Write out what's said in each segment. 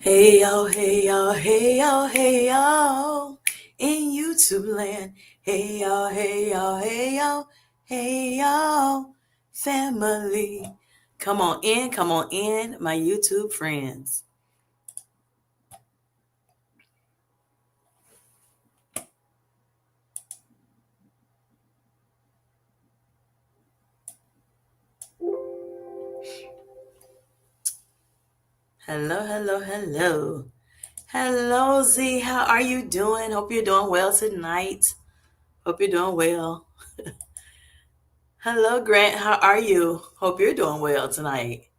Hey y'all, hey y'all, hey y'all, hey y'all, in YouTube land. Hey y'all, hey y'all, hey y'all, hey y'all, family. Come on in, my YouTube friends. Hello, hello, hello. Hello, Z. How are you doing? Hope you're doing well tonight. Hope you're doing well. Hello, Grant. How are you? Hope you're doing well tonight.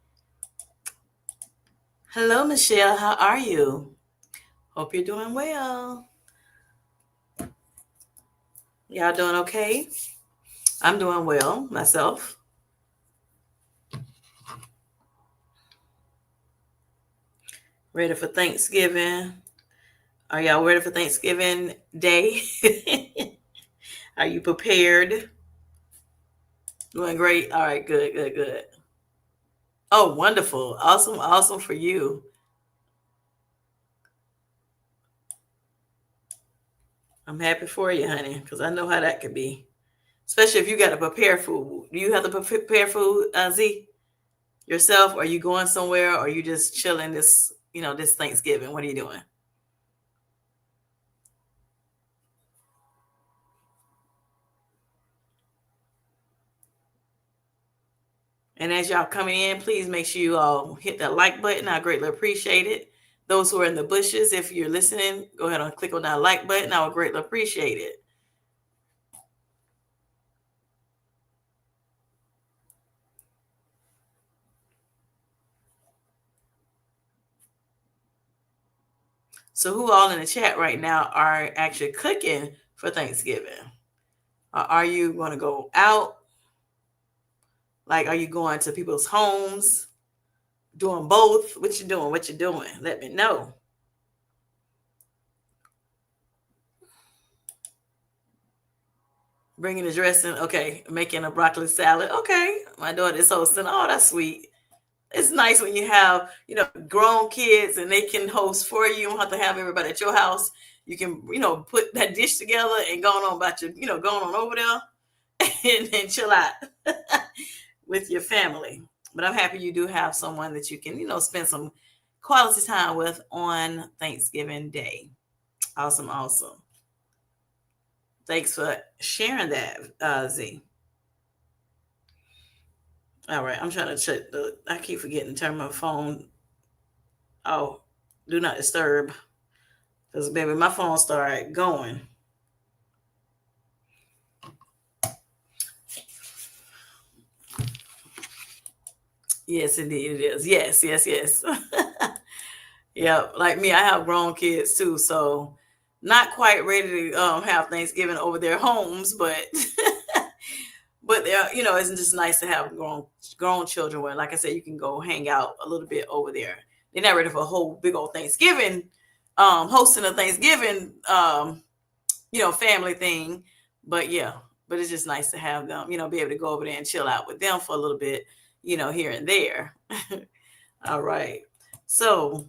Hello, Michelle. How are you? Hope you're doing well. Y'all doing okay? I'm doing well myself. Ready for Thanksgiving. Are y'all ready for Thanksgiving Day? Are you prepared? Doing great. All right, good, good, good. Oh, wonderful. Awesome, awesome for you. I'm happy for you, honey, because I know how that could be. Especially if you got to prepare food. Do you have to prepare food, Z, yourself? Or are you going somewhere? Or are you just chilling this Thanksgiving? What are you doing? And as y'all coming in, please make sure you all hit that like button. I greatly appreciate it. Those who are in the bushes, if you're listening, go ahead and click on that like button. I would greatly appreciate it. So, who all in the chat right now are actually cooking for Thanksgiving? Are you going to go out? Like, are you going to people's homes? Doing both? What you doing? What you doing? Let me know. Bringing the dressing. Okay. Making a broccoli salad. Okay. My daughter is hosting. Oh, that's sweet. It's nice when you have grown kids and they can host for you. You don't have to have everybody at your house. You can put that dish together and go on about your going on over there and then chill out with your family. But I'm happy you do have someone that you can spend some quality time with on Thanksgiving Day. Awesome, awesome. Thanks for sharing that, Z. All right, I'm trying to check I keep forgetting to turn my phone. Oh, do not disturb. Because, baby, my phone started going. Yes, indeed it is. Yes, yes, yes. Yeah, like me, I have grown kids too. So, not quite ready to have Thanksgiving over their homes, but but they're, it's just nice to have grown children where, like I said, you can go hang out a little bit over there. They're not ready for a whole big old Thanksgiving, hosting a Thanksgiving, family thing. But yeah, but it's just nice to have them, be able to go over there and chill out with them for a little bit, here and there. All right. So,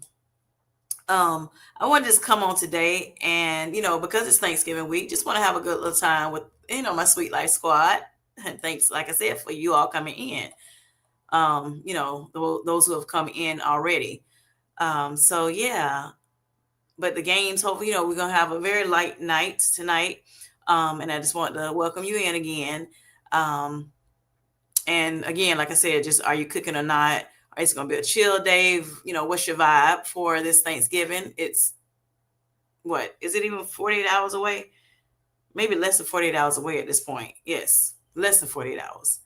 I want to just come on today and, because it's Thanksgiving week, just want to have a good little time with, my Sweet Life Squad. And thanks, like I said, for you all coming in. Those who have come in already. So yeah, but the games, hopefully, we're gonna have a very light night tonight. And I just want to welcome you in again. Um, and again, like I said, just are you cooking or not? It's gonna be a chill day. What's your vibe for this Thanksgiving? It's what is it even 48 hours away? Maybe less than 48 hours away at this point. Yes, less than 48 hours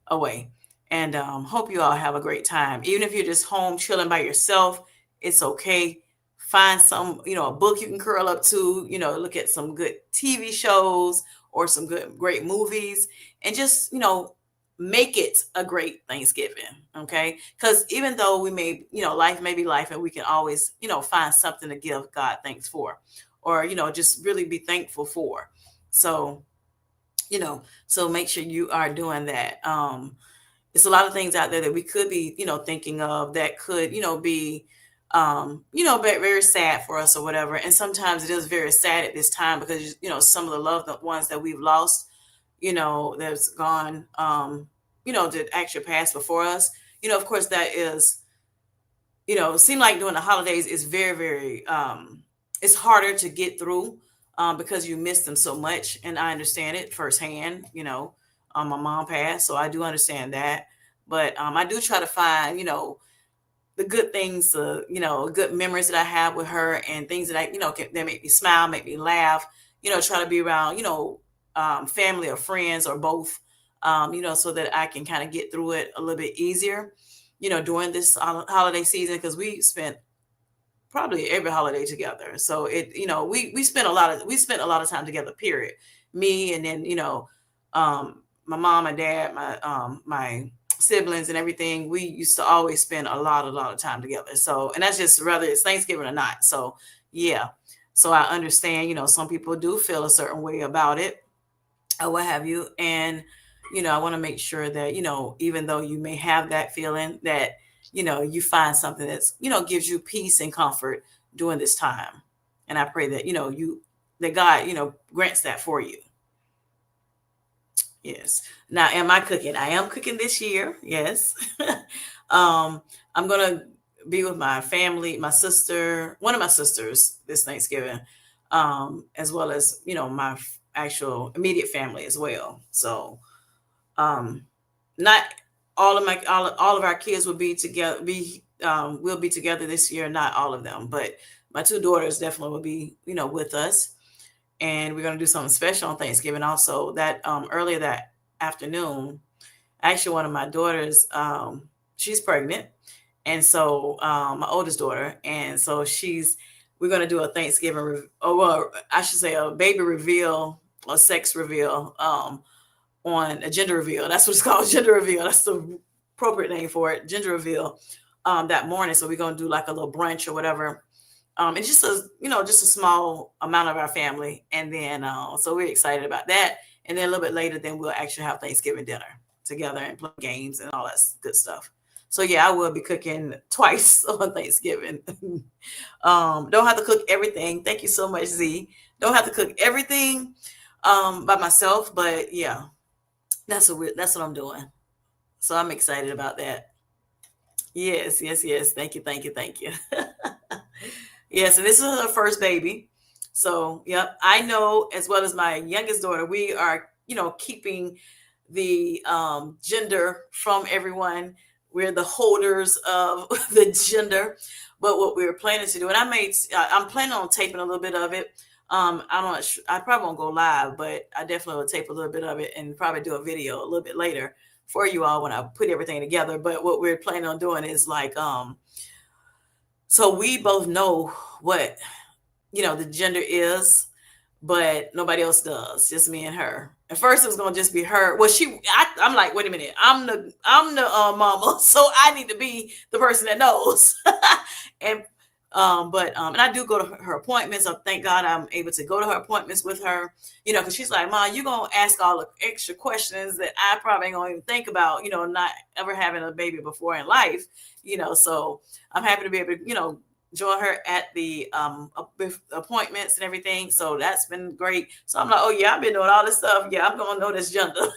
away. And hope you all have a great time. Even if you're just home chilling by yourself, it's okay. Find some, a book you can curl up to, look at some good TV shows or some great movies and just, make it a great Thanksgiving. Okay. Because even though we may, life may be life and we can always, find something to give God thanks for or, just really be thankful for. So, so make sure you are doing that. It's a lot of things out there that we could be, thinking of that could, be, Very, very sad for us or whatever. And sometimes it is very sad at this time because, some of the loved ones that we've lost, that's gone, that actually passed before us. Of course, that is, seem like during the holidays is very, very, it's harder to get through because you miss them so much. And I understand it firsthand. My mom passed, so I do understand that. But I do try to find, the good things, good memories that I have with her and things that that make me smile, make me laugh, try to be around, family or friends or both, so that I can kind of get through it a little bit easier, during this holiday season, because we spent probably every holiday together. So we spent a lot of time together, period. Me and then, my mom and dad, my siblings and everything, we used to always spend a lot of time together. So, and that's just whether it's Thanksgiving or not. So, yeah. So I understand, some people do feel a certain way about it or what have you. And, I want to make sure that, even though you may have that feeling that, you find something that's, gives you peace and comfort during this time. And I pray that, that God, grants that for you. Yes. Now, am I cooking? I am cooking this year. Yes. I'm gonna be with my family, my sister, one of my sisters this Thanksgiving, as well as my actual immediate family as well. So, um, not all of our kids will be together. Will be together this year. Not all of them, but my two daughters definitely will be with us, and we're going to do something special on Thanksgiving. Also, that earlier that afternoon, actually, one of my daughters, she's pregnant, and so my oldest daughter, and so we're going to do a Thanksgiving, or well, I should say a baby reveal, a sex reveal, on a gender reveal. That's what it's called, gender reveal. That's the appropriate name for it, gender reveal, that morning. So we're going to do like a little brunch or whatever, and just a small amount of our family, and then so we're excited about that. And then a little bit later, then we'll actually have Thanksgiving dinner together and play games and all that good stuff. So yeah, I will be cooking twice on Thanksgiving. Don't have to cook everything. Thank you so much, Z. Don't have to cook everything by myself, but yeah, that's what I'm doing. So I'm excited about that. Yes, yes, yes. Thank you, thank you, thank you. Yes, and this is her first baby. So, yep, I know as well as my youngest daughter, we are, keeping the gender from everyone. We're the holders of the gender. But what we're planning to do, and I'm planning on taping a little bit of it. I probably won't go live, but I definitely will tape a little bit of it and probably do a video a little bit later for you all when I put everything together. But what we're planning on doing is like, so we both know what the gender is, but nobody else does, just me and her. At first it was going to just be her. Well, I'm like, wait a minute, I'm the mama, so I need to be the person that knows. And and I do go to her appointments. So thank God I'm able to go to her appointments with her, because she's like, "Mom, you're gonna ask all the extra questions that I probably ain't gonna even think about, not ever having a baby before in life, So I'm happy to be able to, join her at the appointments and everything. So that's been great. So I'm like, oh yeah, I've been doing all this stuff. Yeah, I'm gonna know this gender.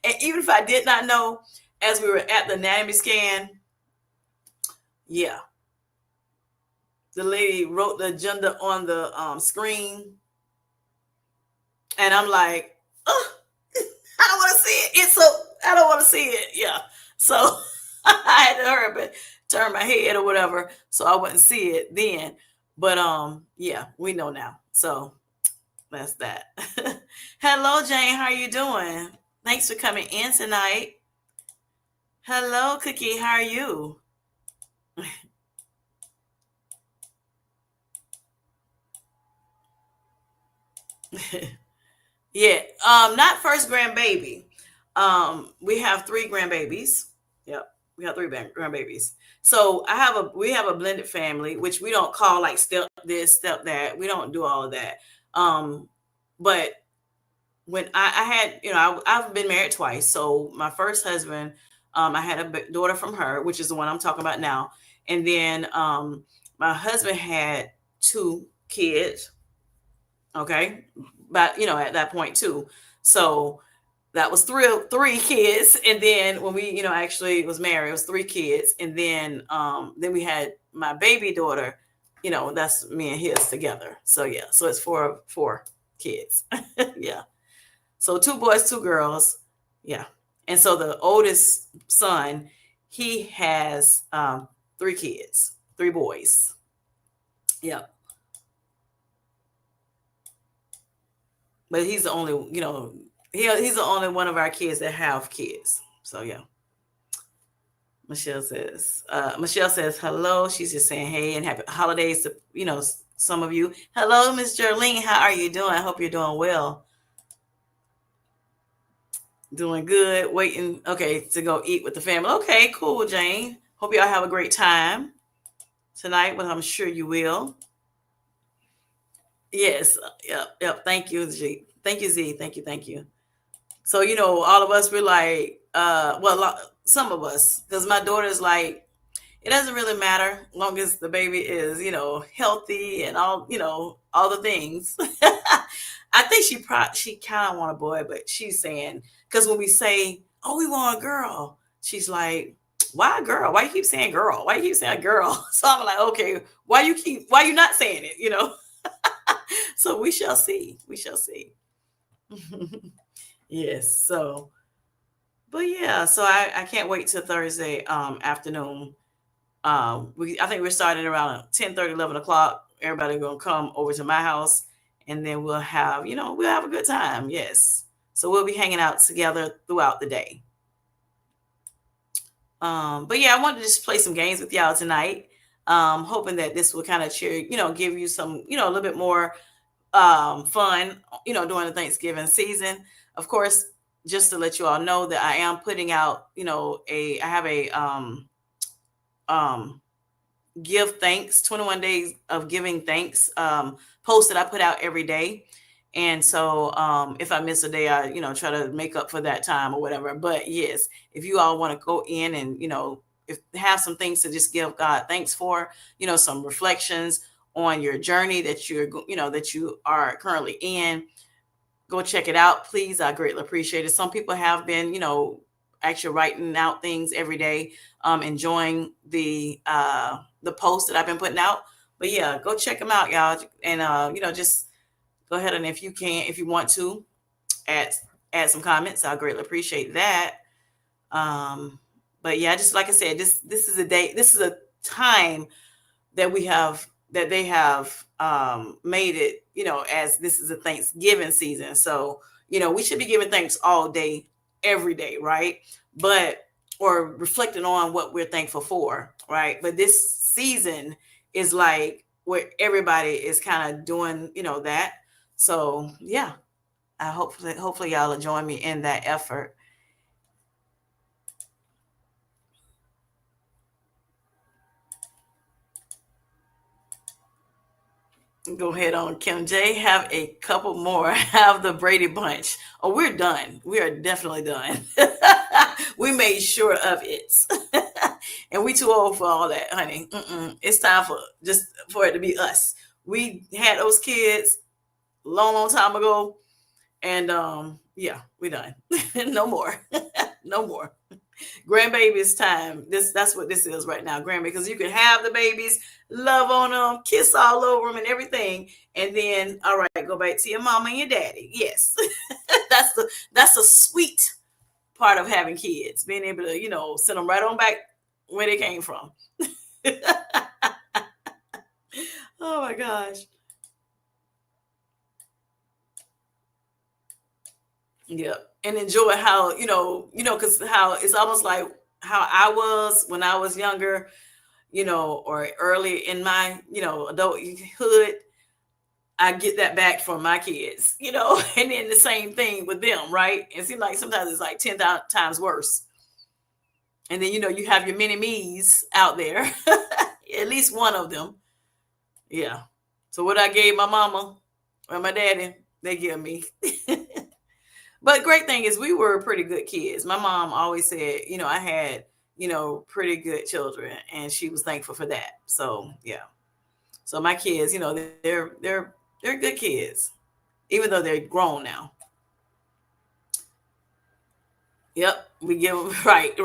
And even if I did not know, as we were at the anatomy scan, yeah, the lady wrote the gender on the screen, and I'm like, oh, I don't want to see it. I don't want to see it. Yeah, so I had to hurry up and turn my head or whatever, so I wouldn't see it then. But yeah, we know now. So that's that. Hello, Jane. How are you doing? Thanks for coming in tonight. Hello, Cookie. How are you? Yeah, not first grandbaby. We have three grandbabies. Yep, we have three grandbabies. So we have a blended family, which we don't call like step this, step that. We don't do all of that. But when I had, I've been married twice. So my first husband, I had a daughter from her, which is the one I'm talking about now. And then my husband had two kids. Okay. But at that point too. So that was three kids. And then when we, actually was married, it was three kids. And then we had my baby daughter, that's me and his together. So yeah. So it's four kids. Yeah. So two boys, two girls. Yeah. And so the oldest son, he has three kids, three boys. Yeah. But he's the only, he's the only one of our kids that have kids. So yeah. Michelle says hello. She's just saying hey and happy holidays to, some of you. Hello, Miss Jerlene. How are you doing? I hope you're doing well. Doing good. Waiting, okay, to go eat with the family. Okay, cool, Jane. Hope y'all have a great time tonight, but I'm sure you will. Yes. Yep. Thank you, Z. Thank you, Z. Thank you. So, all of us, we're like, well, some of us, because my daughter's like, it doesn't really matter as long as the baby is, healthy and all the things. I think she kind of want a boy, but she's saying, because when we say, oh, we want a girl, she's like, why a girl? Why you keep saying girl? Why you keep saying girl? So I'm like, okay, why you not saying it? So we shall see. We shall see. Yes. So, but yeah, so I can't wait till Thursday afternoon. I think we're starting around 10:30, 11 o'clock. Everybody gonna come over to my house, and then we'll have a good time. Yes. So we'll be hanging out together throughout the day. But yeah, I wanted to just play some games with y'all tonight. Hoping that this will kind of cheer, give you some, a little bit more fun, during the Thanksgiving season. Of course, just to let you all know that I am putting out, I have a um give thanks, 21 days of giving thanks post that I put out every day. And so if I miss a day, I, try to make up for that time or whatever. But yes, if you all want to go in and, if have some things to just give God thanks for, some reflections on your journey that that you are currently in, go check it out, please. I greatly appreciate it. Some people have been, actually writing out things every day, enjoying the posts that I've been putting out. But yeah, go check them out, y'all. And just go ahead, and if you want to add some comments, I greatly appreciate that. But yeah, just like I said, this is a time that they have made it, as this is a Thanksgiving season. So, we should be giving thanks all day, every day, right? But, or reflecting on what we're thankful for, right? But this season is like where everybody is kind of doing, that. So yeah, I hopefully y'all will join me in that effort. Go ahead on, Kim J. Have a couple more. Have the Brady Bunch. Oh, we're done. We are definitely done. We made sure of it. And we too old for all that, honey. It's time for it to be us. We had those kids long time ago. And yeah, we done. No more. No more. Grandbabies time. That's what this is right now, grandbaby. Because you can have the babies, love on them, kiss all over them, and everything, and then all right, go back to your mama and your daddy. Yes, that's the sweet part of having kids, being able to send them right on back where they came from. Oh my gosh. Yeah, and enjoy how because how it's almost like how I was when I was younger, or early in my, adulthood. I get that back from my kids, and then the same thing with them, right? It seems like sometimes it's like 10 times worse. And then, you have your mini me's out there, at least one of them. Yeah. So what I gave my mama or my daddy, they give me. But great thing is we were pretty good kids. My mom always said, I had, pretty good children, and she was thankful for that. So yeah. So my kids, they're good kids, even though they're grown now. Yep, we give them right.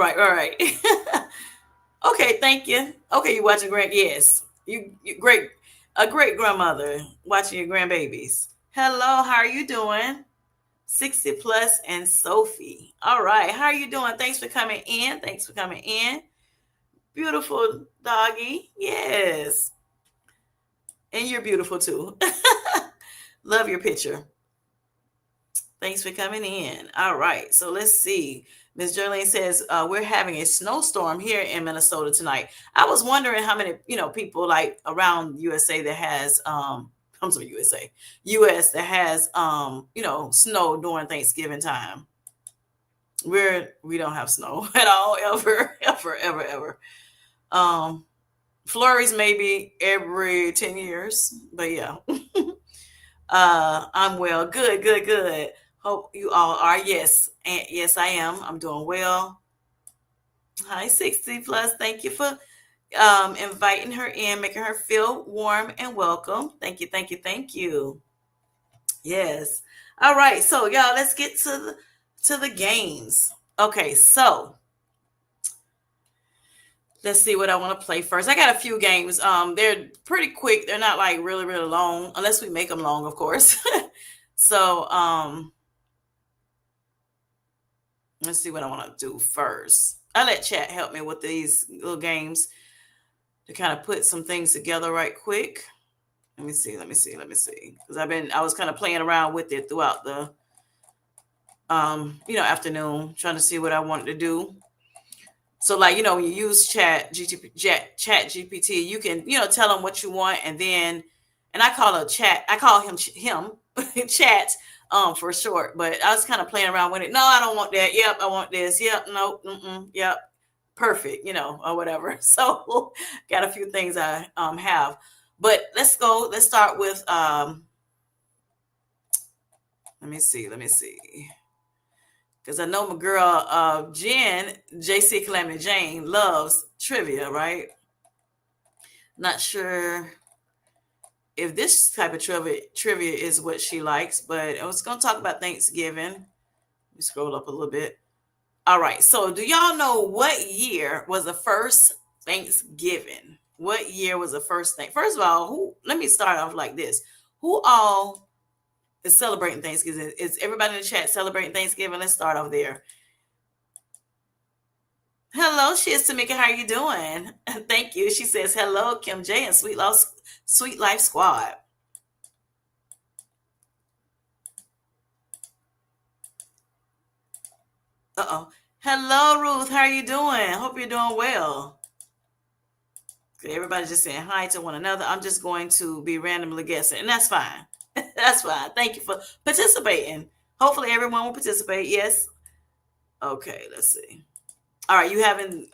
Okay, thank you. Okay, you watching grand? Yes, you great, a great grandmother watching your grandbabies. Hello, how are you doing? 60 plus and Sophie. All right, how are you doing? Thanks for coming in. Thanks for coming in. Beautiful doggy. Yes, and you're beautiful too. Love your picture. Thanks for coming in. All right, so let's see. Miss Jerlene says we're having a snowstorm here in Minnesota tonight. I was wondering how many people like around USA that has I'm sorry USA US that has snow during Thanksgiving time. We don't have snow at all ever. Um, Flurries maybe every 10 years, but yeah. I'm well. Good. Hope you all are. Yes. And yes, I am. I'm doing well. Hi, 60 plus. Thank you for inviting her in, making her feel warm and welcome. Thank you. Yes. All right. So y'all, let's get to the games. Okay, so let's see what I want to play first. I got a few games. They're pretty quick. They're not like really, really long, unless we make them long, of course. So let's see what I want to do first. I let chat help me with these little games to kind of put some things together right quick. Let me see. Because I was kind of playing around with it throughout the afternoon, trying to see what I wanted to do. So like, when you use chat GPT, you can, tell them what you want, and I call him chat for short, but I was kind of playing around with it. No, I don't want that. Yep, I want this. Yep, no, yep, perfect, or whatever. So got a few things I have, but let's go. Let's start with let me see, because I know my girl Jen, JC Calamity Jane, loves trivia, right? Not sure if this type of trivia is what she likes, but I was going to talk about Thanksgiving. Let me scroll up a little bit. All right. So, do y'all know what year was the first Thanksgiving? What year was the first thing? First of all, let me start off like this. Who all is celebrating Thanksgiving? Is everybody in the chat celebrating Thanksgiving? Let's start off there. Hello, she is Tamika. How are you doing? Thank you. She says hello, Kim J and Sweet Life Squad. Uh-oh. Hello, Ruth. How are you doing? Hope you're doing well. Okay, everybody's just saying hi to one another. I'm just going to be randomly guessing, and that's fine. That's fine. Thank you for participating. Hopefully, everyone will participate. Yes. Okay. Let's see. All right, you having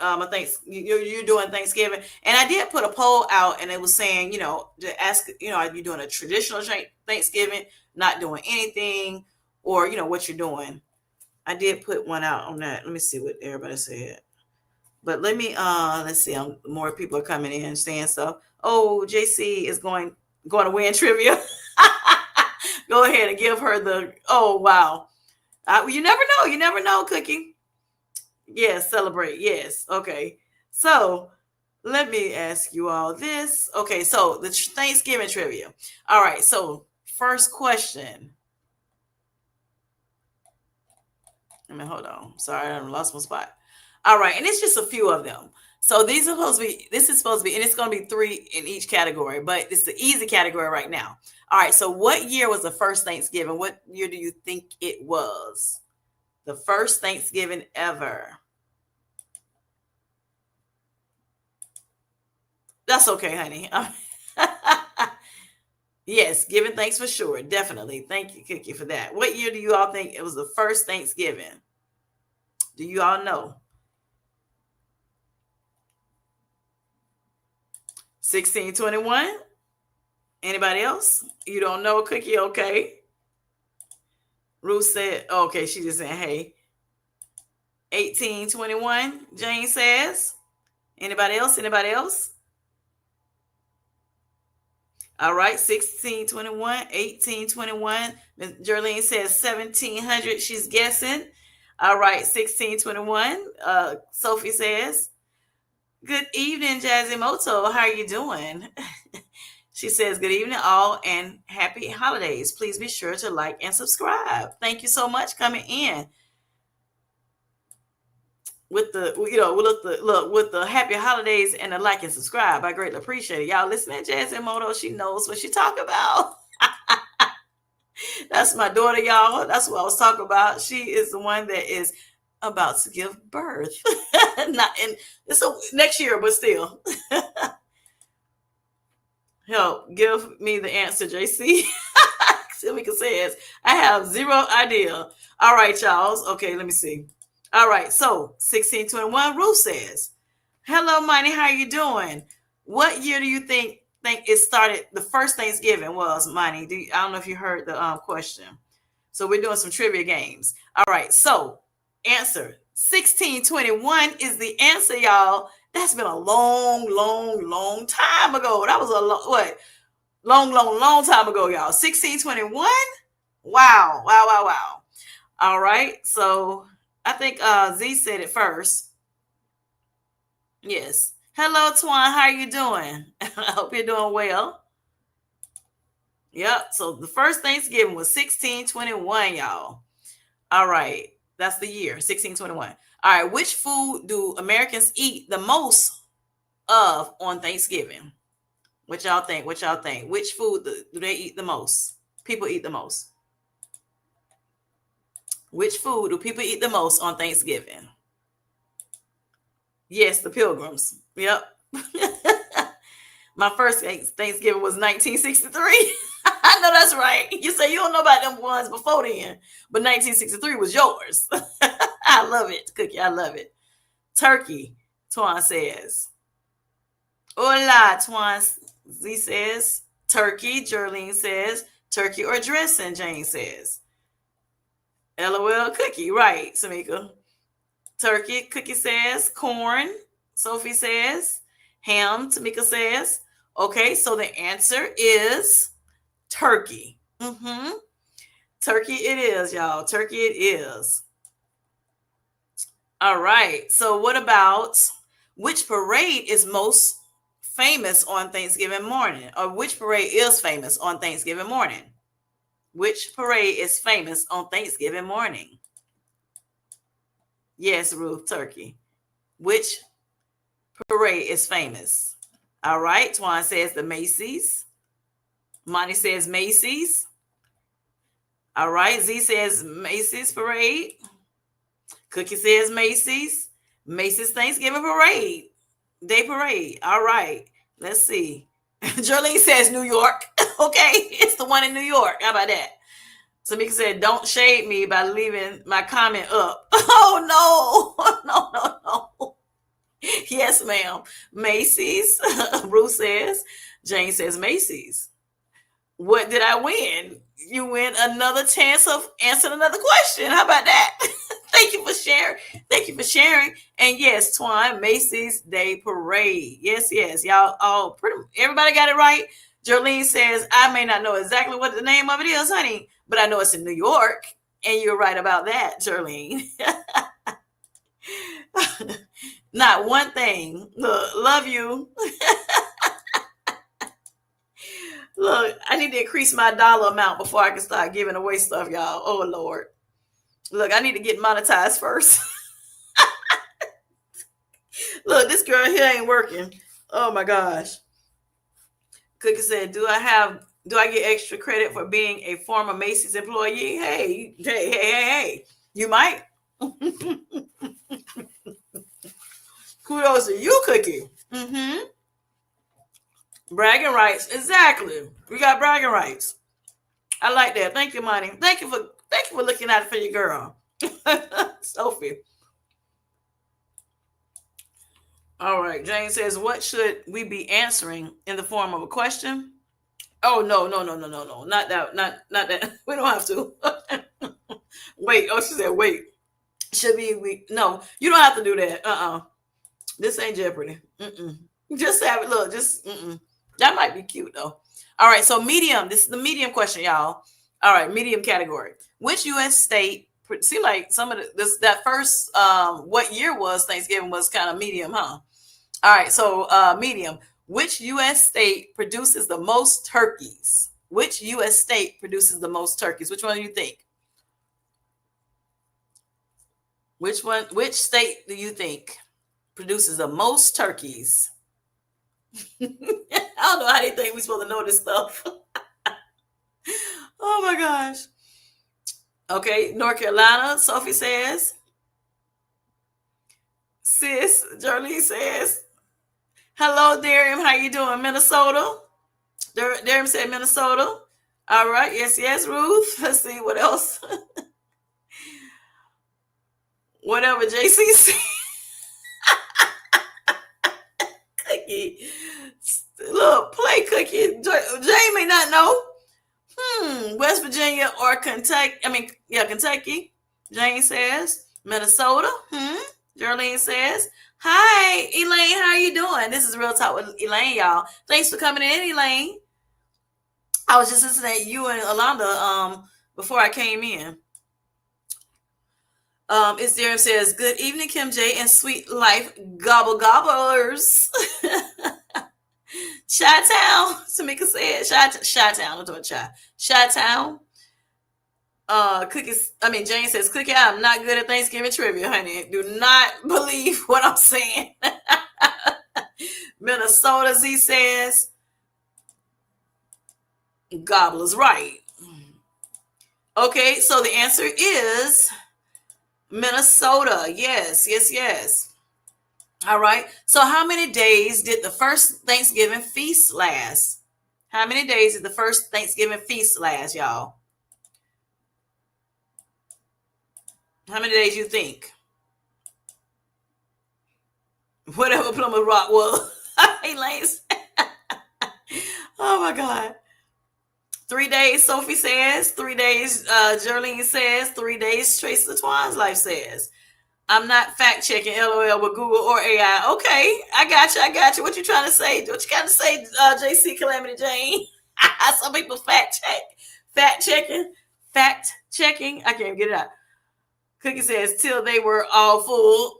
you're doing Thanksgiving, and I did put a poll out, and it was saying, to ask, are you doing a traditional Thanksgiving, not doing anything, or what you're doing. I did put one out on that. Let me see what everybody said. But let's see. More people are coming in saying stuff. Oh, JC is going to win trivia. Go ahead and give her the. Oh wow, you never know. You never know, Cookie. Yes, celebrate. Yes. Okay. So let me ask you all this. Okay, so the Thanksgiving trivia. All right. So first question. Hold on. Sorry, I lost my spot. All right, and it's just a few of them. So this is supposed to be, and it's going to be 3 in each category, but it's the easy category right now. All right, so what year was the first Thanksgiving? What year do you think it was? The first Thanksgiving ever. That's okay, honey. Yes, giving thanks for sure. Definitely. Thank you, Cookie, for that. What year do you all think it was the first Thanksgiving? Do you all know? 1621? Anybody else? You don't know, Cookie? Okay. Ruth said, okay, she just said, hey. 1821, Jane says. Anybody else? Anybody else? All right, 1621, 1821. Ms. Jerlene says 1700. She's guessing. All right, 1621. Sophie says, good evening, Jazzy Moto. How are you doing? She says, good evening, all, and happy holidays. Please be sure to like and subscribe. Thank you so much coming in with the, with the happy holidays and the like and subscribe. I greatly appreciate it. Y'all listening to Jazzy Moto. She knows what she talk about. That's my daughter, y'all. That's what I was talking about. She is the one that is about to give birth. Not in it's next year, but still. Help, give me the answer, JC. Tamika says, I have zero idea. All right, y'all. Okay, let me see. All right, so 1621, Ruth says, hello, Money, how you doing? What year do you think it started? The first Thanksgiving was, Money. I don't know if you heard the question. So we're doing some trivia games. All right, so answer 1621 is the answer, y'all. That's been a long, long, long time ago. That was long time ago, y'all. 1621. Wow. All right, so I think Z said it first. Yes. Hello, Twan. How are you doing? I hope you're doing well. Yep. So the first Thanksgiving was 1621, y'all. All right. That's the year, 1621. All right. Which food do Americans eat the most of on Thanksgiving? What y'all think? Which food do they eat the most? People eat the most. Which food do people eat the most on Thanksgiving? Yes, the Pilgrims. Yep. My first Thanksgiving was 1963. I know that's right. You say you don't know about them ones before then, but 1963 was yours. I love it, Cookie. I love it. Turkey, Twan says. Hola, Twan. Z says. Turkey, Jerlene says. Turkey or dressing, Jane says. LOL, Cookie. Right, Samika. Turkey, Cookie says. Corn, Sophie says. Ham, Tamika says. Okay, so the answer is turkey. Turkey it is, y'all. Turkey it is. All right. So what about which parade is most famous on Thanksgiving morning? Or which parade is famous on Thanksgiving morning? Which parade is famous on Thanksgiving morning? Yes, Ruth, turkey. Which parade is famous? All right. Twan says the Macy's. Monty says Macy's. All right. Z says Macy's parade. Cookie says Macy's. Macy's Thanksgiving parade. Day parade. All right. Let's see. Jolene says New York. Okay. It's the one in New York. How about that? Tamika said, don't shade me by leaving my comment up. Oh, no. Yes, ma'am. Macy's. Ruth says. Jane says Macy's. What did I win? You win another chance of answering another question. How about that? Thank you for sharing. And yes, Twan, Macy's Day Parade. Yes. Y'all all everybody got it right. Jolene says, I may not know exactly what the name of it is, honey, but I know it's in New York. And you're right about that, Jolene. Not one thing. Look, love you. Look, I need to increase my dollar amount before I can start giving away stuff, y'all. Oh, Lord. Look, I need to get monetized first. Look, this girl here ain't working. Oh, my gosh. Cookie said, do I get extra credit for being a former Macy's employee? Hey. You might. Kudos to you, Cookie. Bragging rights. Exactly. We got bragging rights. I like that. Thank you, Money. Thank you for looking out for your girl. Sophie. All right. Jane says, what should we be answering in the form of a question? Oh, no. Not that. We don't have to. Wait. Oh, she said, wait. Should be week. No, you don't have to do that. This ain't Jeopardy. Just have it. Look, just that might be cute though. All right, so medium. This is the medium question, y'all. All right, medium category. Which U.S. state? Seem like some of that first what year was Thanksgiving was kind of medium, huh? All right, so medium. Which U.S. state produces the most turkeys? Which U.S. state produces the most turkeys? Which one do you think? Which one? Which state do you think produces the most turkeys? I don't know how they think we're supposed to know this stuff. Oh my gosh. Okay, North Carolina, Sophie says. Sis, Jolie says. Hello, Darium. How you doing? Minnesota? Darium said Minnesota. All right. Yes, yes, Ruth. Let's see what else. Whatever JC said. Cookie. Look, play Cookie. Jay may not know. West Virginia or Kentucky. Kentucky. Jane says. Minnesota. Jerlene says. Hi, Elaine. How are you doing? This is Real Talk with Elaine, y'all. Thanks for coming in, Elaine. I was just listening to you and Alonda before I came in. It's Darren says, good evening, Kim J and Sweet Life Gobble Gobblers. Chi-Town, Tamika said. Chi-Town, I'm doing Chi-Town. Jane says, Cookie, I'm not good at Thanksgiving trivia, honey. Do not believe what I'm saying. Minnesota, Z says, Gobblers, right. Okay, so the answer is Minnesota. Yes, yes, yes. All right. So how many days did the first Thanksgiving feast last? How many days did the first Thanksgiving feast last, y'all? How many days you think? Whatever Plymouth Rock was. Elaine said. Oh my God. 3 days, Sophie says. 3 days, Jerlene says. 3 days, Tracy LaTwan's life says. I'm not fact checking LOL with Google or AI. Okay, I got you. What you trying to say? What you got to say, JC Calamity Jane? Some people fact checking. I can't get it out. Cookie says till they were all full.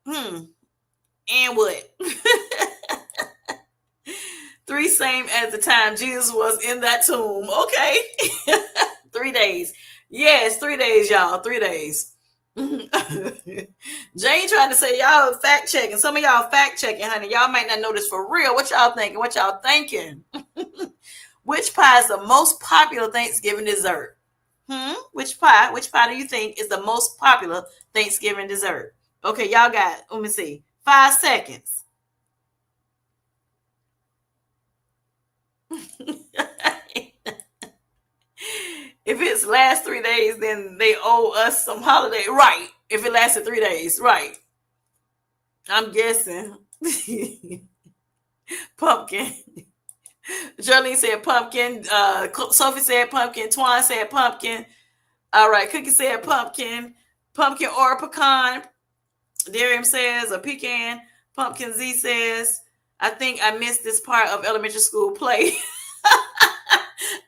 And what? 3 same as the time Jesus was in that tomb. Okay. 3 days. Yes, 3 days, y'all. 3 days. Jane trying to say y'all fact checking. Some of y'all fact checking, honey. Y'all might not know this for real. What y'all thinking? Which pie is the most popular Thanksgiving dessert? Which pie do you think is the most popular Thanksgiving dessert? Okay, y'all got, let me see, 5 seconds. If it's last 3 days, then they owe us some holiday. Right. If it lasted 3 days. Right. I'm guessing. Pumpkin. Jolene said pumpkin. Sophie said pumpkin. Twan said pumpkin. All right. Cookie said pumpkin. Pumpkin or pecan. Darium says a pecan. Pumpkin Z says, I think I missed this part of elementary school play.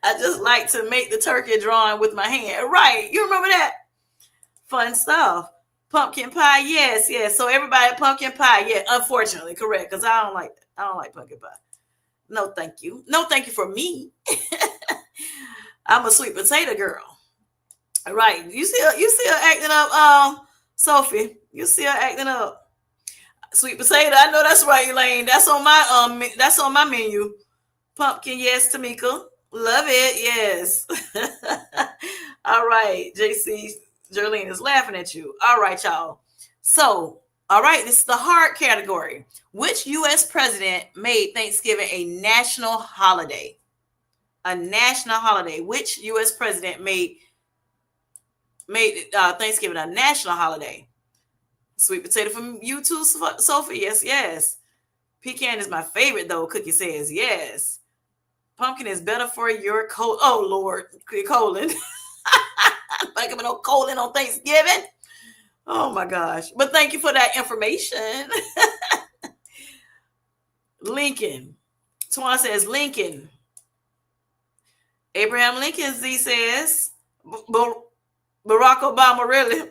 I just like to make the turkey drawing with my hand. Right. You remember that? Fun stuff. Pumpkin pie. Yes. So everybody, pumpkin pie. Yeah, unfortunately, correct. Because I don't like pumpkin pie. No, thank you. No, thank you for me. I'm a sweet potato girl. Right. You see her acting up, Sophie. You see her acting up. Sweet potato. I know that's right, Elaine. That's on my menu. Pumpkin, yes, Tamika. Love it, yes. All right, JC Jerlene is laughing at you. All right, y'all. So, all right, this is the hard category. Which U.S. president made Thanksgiving a national holiday? A national holiday. Which U.S. president made Thanksgiving a national holiday? Sweet potato from you too, Sophie. Yes. Pecan is my favorite, though. Cookie says yes. Pumpkin is better for your colon. Oh, Lord. Colon. Like I'm no colon on Thanksgiving. Oh my gosh. But thank you for that information. Lincoln. Twan says Lincoln. Abraham Lincoln, Z says. Barack Obama, really?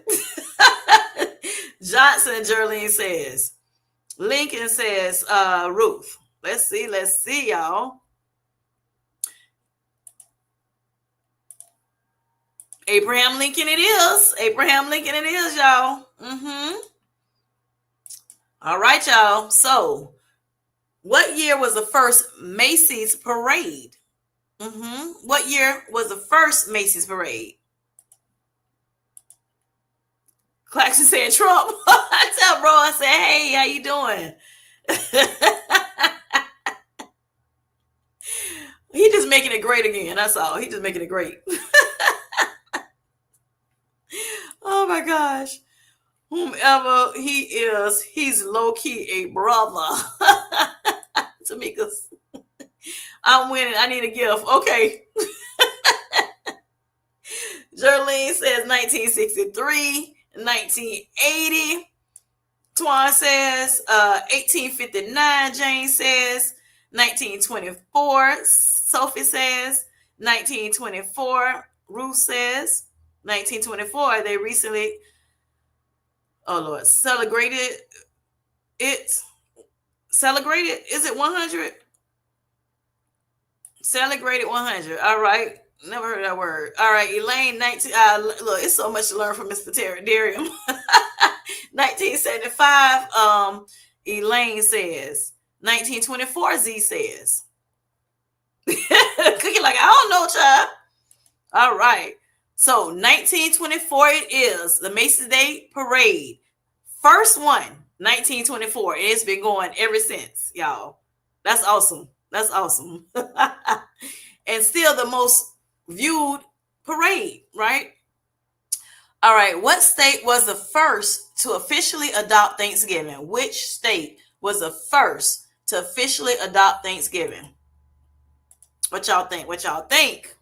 Johnson, Jerlene says. Lincoln says, Ruth. Let's see, y'all. Abraham Lincoln it is. Abraham Lincoln it is, y'all. All right, y'all. So, what year was the first Macy's parade? What year was the first Macy's parade? Claxton said Trump. I tell bro, I said, hey, how you doing? He just making it great again. That's all. He just making it great. Oh my gosh. Whomever he is, he's low-key a brother. Tamika's. I'm winning. I need a gift. Okay. Jerlene says 1963, 1980. Twan says 1859. Jane says 1924. Sophie says 1924. Ruth says 1924. They recently, oh Lord, celebrated it. Celebrated? Is it 100? Celebrated 100. All right. Never heard that word. All right. Elaine, 19. Look, it's so much to learn from Mr. Darium. 1975. Elaine says. 1924. Z says. Cookie like, I don't know, child. All right. So 1924 it is. The Macy's Day Parade. First one, 1924. And it's been going ever since, y'all. That's awesome. That's awesome. And still the most viewed parade, right? All right. What state was the first to officially adopt Thanksgiving? Which state was the first to officially adopt Thanksgiving? What y'all think? What y'all think?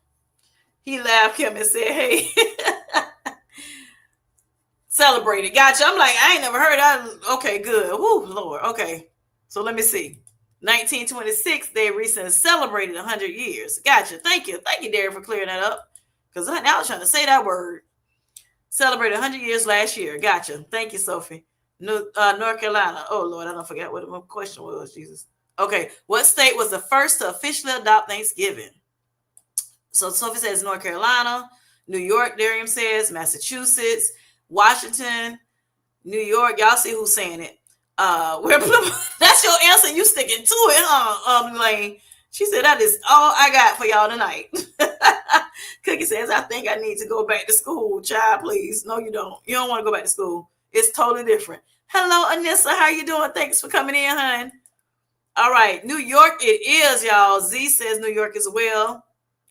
He laughed him and said, hey, celebrate it. Gotcha. I'm like, I ain't never heard that. Okay, good. Woo, Lord. Okay. So let me see. 1926, they recently celebrated 100 years. Gotcha. Thank you. Thank you, Derek, for clearing that up. Because I was trying to say that word. Celebrated 100 years last year. Gotcha. Thank you, Sophie. North Carolina. Oh, Lord, I don't forget what the question was, Jesus. Okay. What state was the first to officially adopt Thanksgiving? So Sophie says North Carolina. New York, Darium says. Massachusetts. Washington. New York. Y'all see who's saying it. Where that's your answer. You sticking to it, huh? Lane. She said that is all I got for y'all tonight. Cookie says, I think I need to go back to school. Child, please. No, you don't. You don't want to go back to school. It's totally different. Hello, Anissa. How you doing? Thanks for coming in, hon. All right. New York it is, y'all. Z says New York as well.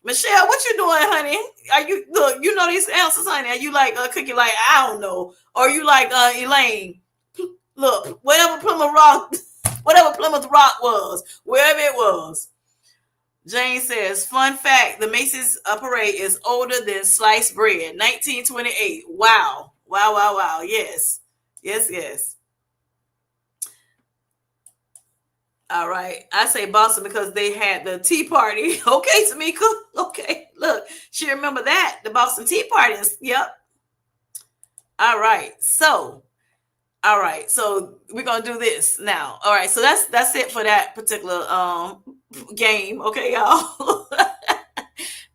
Michelle, what you doing, honey? Are you look, you know these answers, honey? Are you like Cookie like, I don't know? Or you like Elaine? Look, whatever Plymouth Rock was, wherever it was. Jane says, fun fact, the Macy's parade is older than sliced bread. 1928. Wow. Wow, wow, wow. Yes. Yes, yes. All right. I say Boston because they had the Tea Party. Okay, Tamika. Okay. Look, she remember that. The Boston Tea Party. Yep. All right. So we're gonna do this now. All right, so that's it for that particular game. Okay, y'all.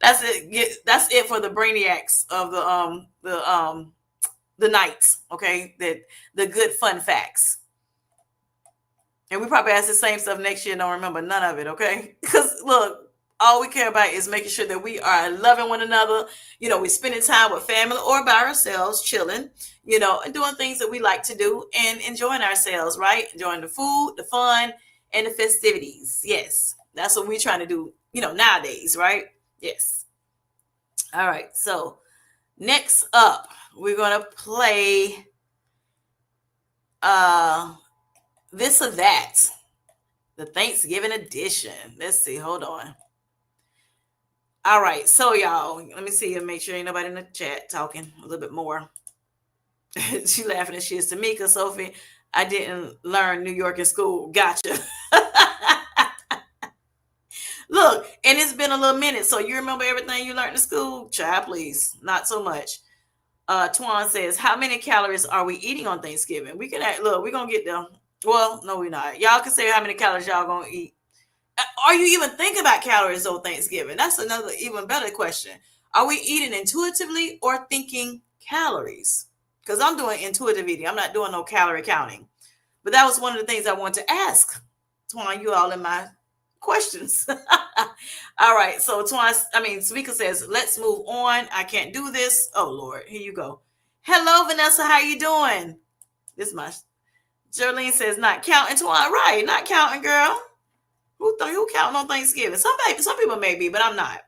That's it. That's it for the brainiacs of the nights. Okay, the good fun facts. And we probably ask the same stuff next year and don't remember none of it. Okay, because look. All we care about is making sure that we are loving one another. You know, we're spending time with family or by ourselves, chilling, you know, and doing things that we like to do and enjoying ourselves, right? Enjoying the food, the fun, and the festivities. Yes, that's what we're trying to do, you know, nowadays, right? Yes. All right. So next up, we're going to play this or that, the Thanksgiving edition. Let's see. Hold on. All right, so y'all, let me see and make sure ain't nobody in the chat talking a little bit more. She laughing at shit. Tamika, Sophie, I didn't learn New York in school. Gotcha. Look, and it's been a little minute, so you remember everything you learned in school? Child, please. Not so much. Twan says, how many calories are we eating on Thanksgiving? We can act, look, we're gonna get them. Well, no, we're not. Y'all can say how many calories y'all gonna eat. Are you even thinking about calories on Thanksgiving? That's another even better question. Are we eating intuitively or thinking calories? Because I'm doing intuitive eating. I'm not doing no calorie counting. But that was one of the things I wanted to ask. Twan, you all in my questions. All right. So Twan, Tamika says, let's move on. I can't do this. Oh Lord, here you go. Hello, Vanessa. How you doing? This is my Jerlene says, not counting. Twan, right? Not counting, girl. Who counting on Thanksgiving? Some people may be, but I'm not.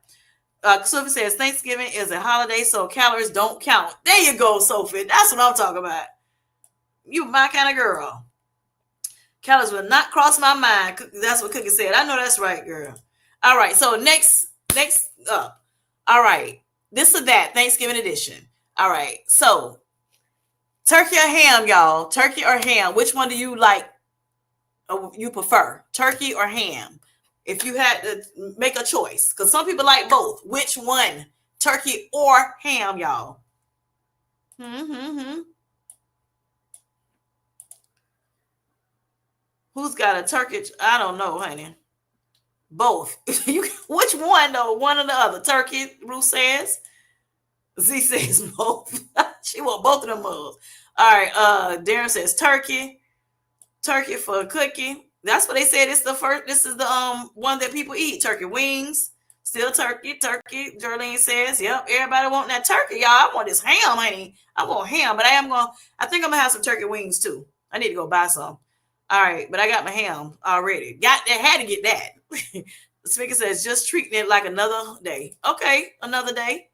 Sophie says Thanksgiving is a holiday, so calories don't count. There you go, Sophie. That's what I'm talking about. You my kind of girl. Calories will not cross my mind. That's what Cookie said. I know that's right, girl. All right. So next up. All right. This or that Thanksgiving edition. All right. So turkey or ham, y'all? Turkey or ham? Which one do you like? You prefer turkey or ham? If you had to make a choice, because some people like both. Which one? Turkey or ham, y'all? Who's got a turkey? I don't know, honey. Both. Which one though? One or the other? Turkey, Ruth says. Z says both. She want both of them mugs. All right. Darren says turkey. Turkey for a cookie. That's what they said. It's the first. This is the one that people eat. Turkey wings. Still turkey. Turkey. Jerlene says, yep. Everybody want that turkey, y'all. I want this ham, honey. I want ham, but I think I'm gonna have some turkey wings too. I need to go buy some. All right, but I got my ham already. Had to get that. The speaker says, just treating it like another day. Okay, another day.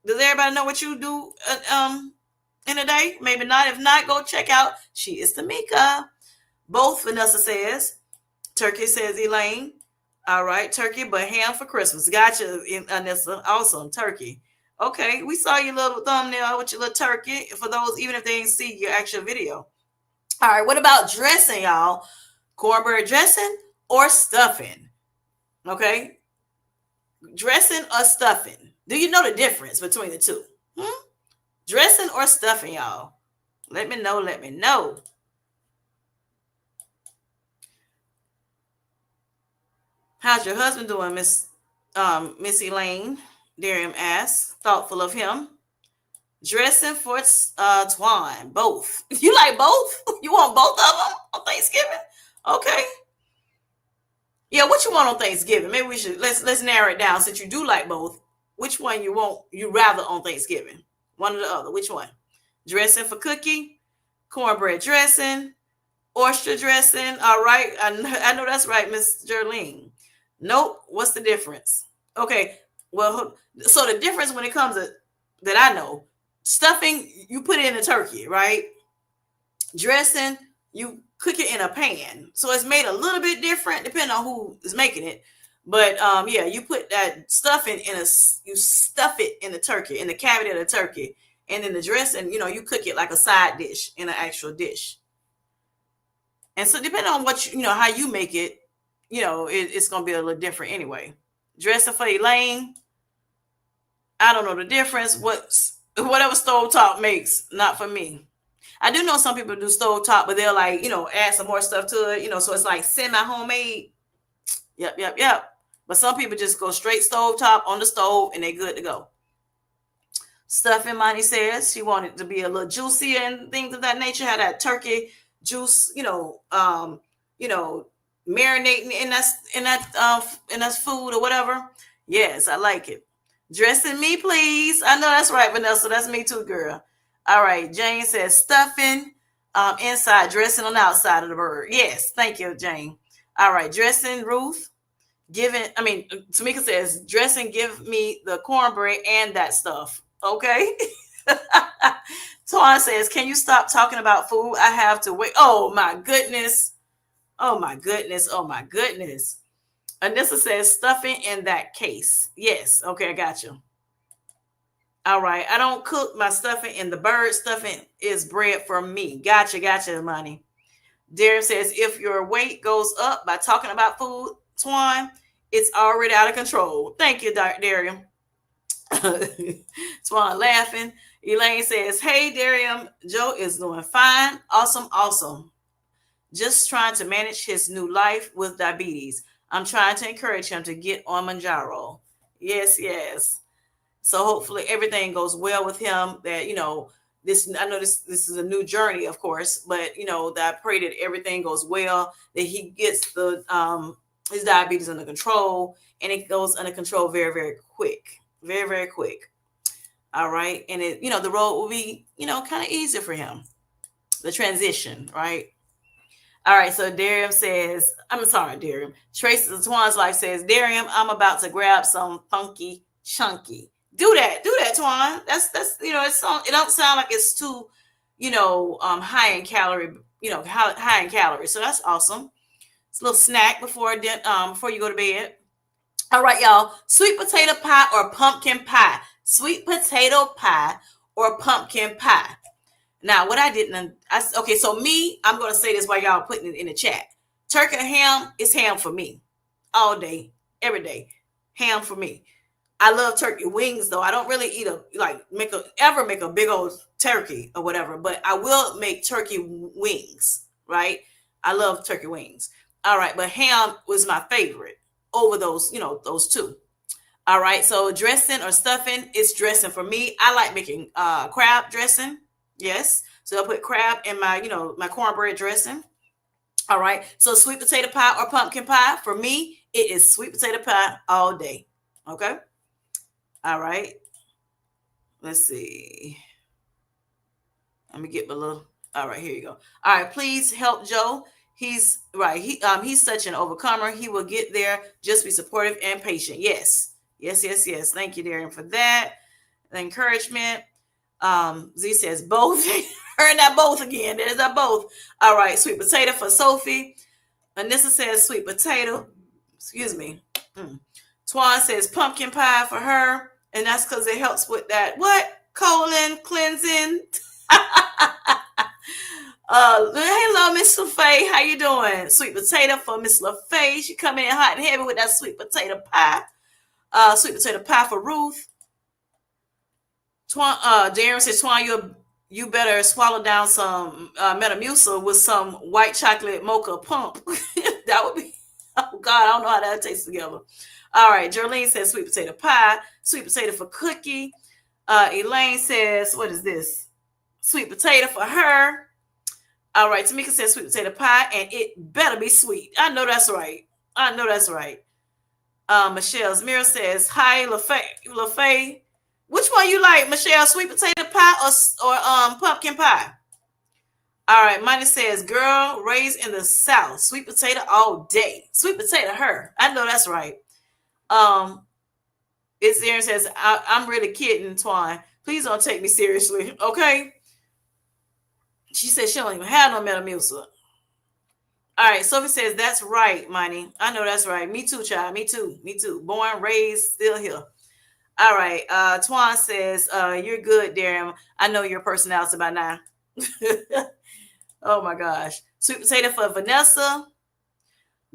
Does everybody know what you do in a day? Maybe not. If not, go check out She is Tamika. Both, Vanessa says. Turkey, says Elaine. All right, turkey, but ham for Christmas. Gotcha, Anissa. Awesome, turkey. Okay, we saw your little thumbnail with your little turkey. For those, even if they didn't see your actual video. All right, what about dressing, y'all? Cornbread dressing or stuffing? Okay, dressing or stuffing? Do you know the difference between the two? Dressing or stuffing, y'all? Let me know. Let me know. How's your husband doing, Miss Elaine? Darium asks, thoughtful of him. Dressing for Twan. Both. You like both? You want both of them on Thanksgiving? Okay. Yeah, what you want on Thanksgiving? Maybe we should let's narrow it down. Since you do like both, which one you rather on Thanksgiving? One or the other. Which one? Dressing for cookie, cornbread dressing, oyster dressing. All right. I know that's right, Miss Jerlene. Nope. What's the difference? Okay. Well, so the difference when it comes to that I know, stuffing, you put it in a turkey, right? Dressing, you cook it in a pan. So it's made a little bit different depending on who is making it. But yeah, you put that stuffing you stuff it in the turkey, in the cavity of the turkey. And then the dressing, you cook it like a side dish in an actual dish. And so depending on what how you make it, it's gonna be a little different anyway. Dressing for Elaine, I don't know the difference. Whatever stovetop makes, not for me. I do know some people do stovetop, but they'll add some more stuff to it, so it's like semi-homemade. Yep. But some people just go straight stovetop on the stove and they good to go. Stuffing, Monty says she wanted to be a little juicy and things of that nature. Had that turkey juice, marinating in that food or whatever. Yes, I like it. Dressing me, please. I know that's right, Vanessa. That's me too, girl. All right. Jane says stuffing inside, dressing on the outside of the bird. Yes, thank you, Jane. All right, dressing, Ruth. Tamika says dressing, give me the cornbread and that stuff. Okay. Twan says, can you stop talking about food? I have to wait. Oh my goodness. Oh my goodness. Oh my goodness. Anissa says stuffing in that case. Yes. Okay, I got you. All right. I don't cook my stuffing, and the bird stuffing is bread for me. Gotcha, money. Darren says, if your weight goes up by talking about food, Twan, it's already out of control. Thank you, Darian. Twan laughing. Elaine says, hey, Darian, Joe is doing fine. Awesome. Just trying to manage his new life with diabetes. I'm trying to encourage him to get on Manjaro. Yes. So hopefully everything goes well with him. That this I know this is a new journey, of course, but that I pray that everything goes well, that he gets the his diabetes under control, and it goes under control very, very quick. Very, very quick. All right. And the road will be, kind of easier for him. The transition, right? All right, so Darium says, I'm sorry, Darium. Tracy Twan's life says, Darium, I'm about to grab some funky chunky. Do that, Twan. That's it don't sound like it's too, high in calorie, high in calories. So that's awesome. It's a little snack before you go to bed. All right, y'all. Sweet potato pie or pumpkin pie? Sweet potato pie or pumpkin pie? Now, what I didn't, okay, so me, I'm going to say this while y'all putting it in the chat. Turkey and ham is ham for me. All day, every day. Ham for me. I love turkey wings, though. I don't really ever make a big old turkey or whatever, but I will make turkey wings, right? I love turkey wings. All right, but ham was my favorite over those two. All right, so dressing or stuffing, it's dressing for me. I like making crab dressing. Yes. So I'll put crab in my, my cornbread dressing. All right. So sweet potato pie or pumpkin pie, for me, it is sweet potato pie all day. Okay. All right. Let's see. Let me get my little. All right. Here you go. All right. Please help Joe. He's right. He's such an overcomer. He will get there. Just be supportive and patient. Yes. Thank you, Darren, for that. The encouragement. Z says both. Heard that both again. There's that both. All right, sweet potato for Sophie. Anissa says sweet potato. Excuse me. Twan says pumpkin pie for her, and that's because it helps with that colon cleansing. Hello, Miss LaFay. How you doing? Sweet potato for Miss LaFay. She coming in hot and heavy with that sweet potato pie. Sweet potato pie for Ruth. Darren says, Twan, you better swallow down some Metamucil with some white chocolate mocha pump. That would be, oh God, I don't know how that tastes together. All right, Jerlene says sweet potato pie, sweet potato for Cookie. Elaine says, what is this? Sweet potato for her. All right, Tamika says sweet potato pie, and it better be sweet. I know that's right. Michelle's Mirror says, hi, LaFay. Which one you like, Michelle? Sweet potato pie or pumpkin pie? All right, Money says, girl raised in the South, sweet potato all day. Sweet potato her. I know that's right. It's Aaron says, I'm really kidding, Twan. Please don't take me seriously, okay? She says she don't even have no Metamucil. All right, Sophie says, that's right, Money. I know that's right. Me too, child. Me too. Born, raised, still here. All right. Twan says, you're good, Darren. I know your personality by now. Oh my gosh. Sweet potato for Vanessa.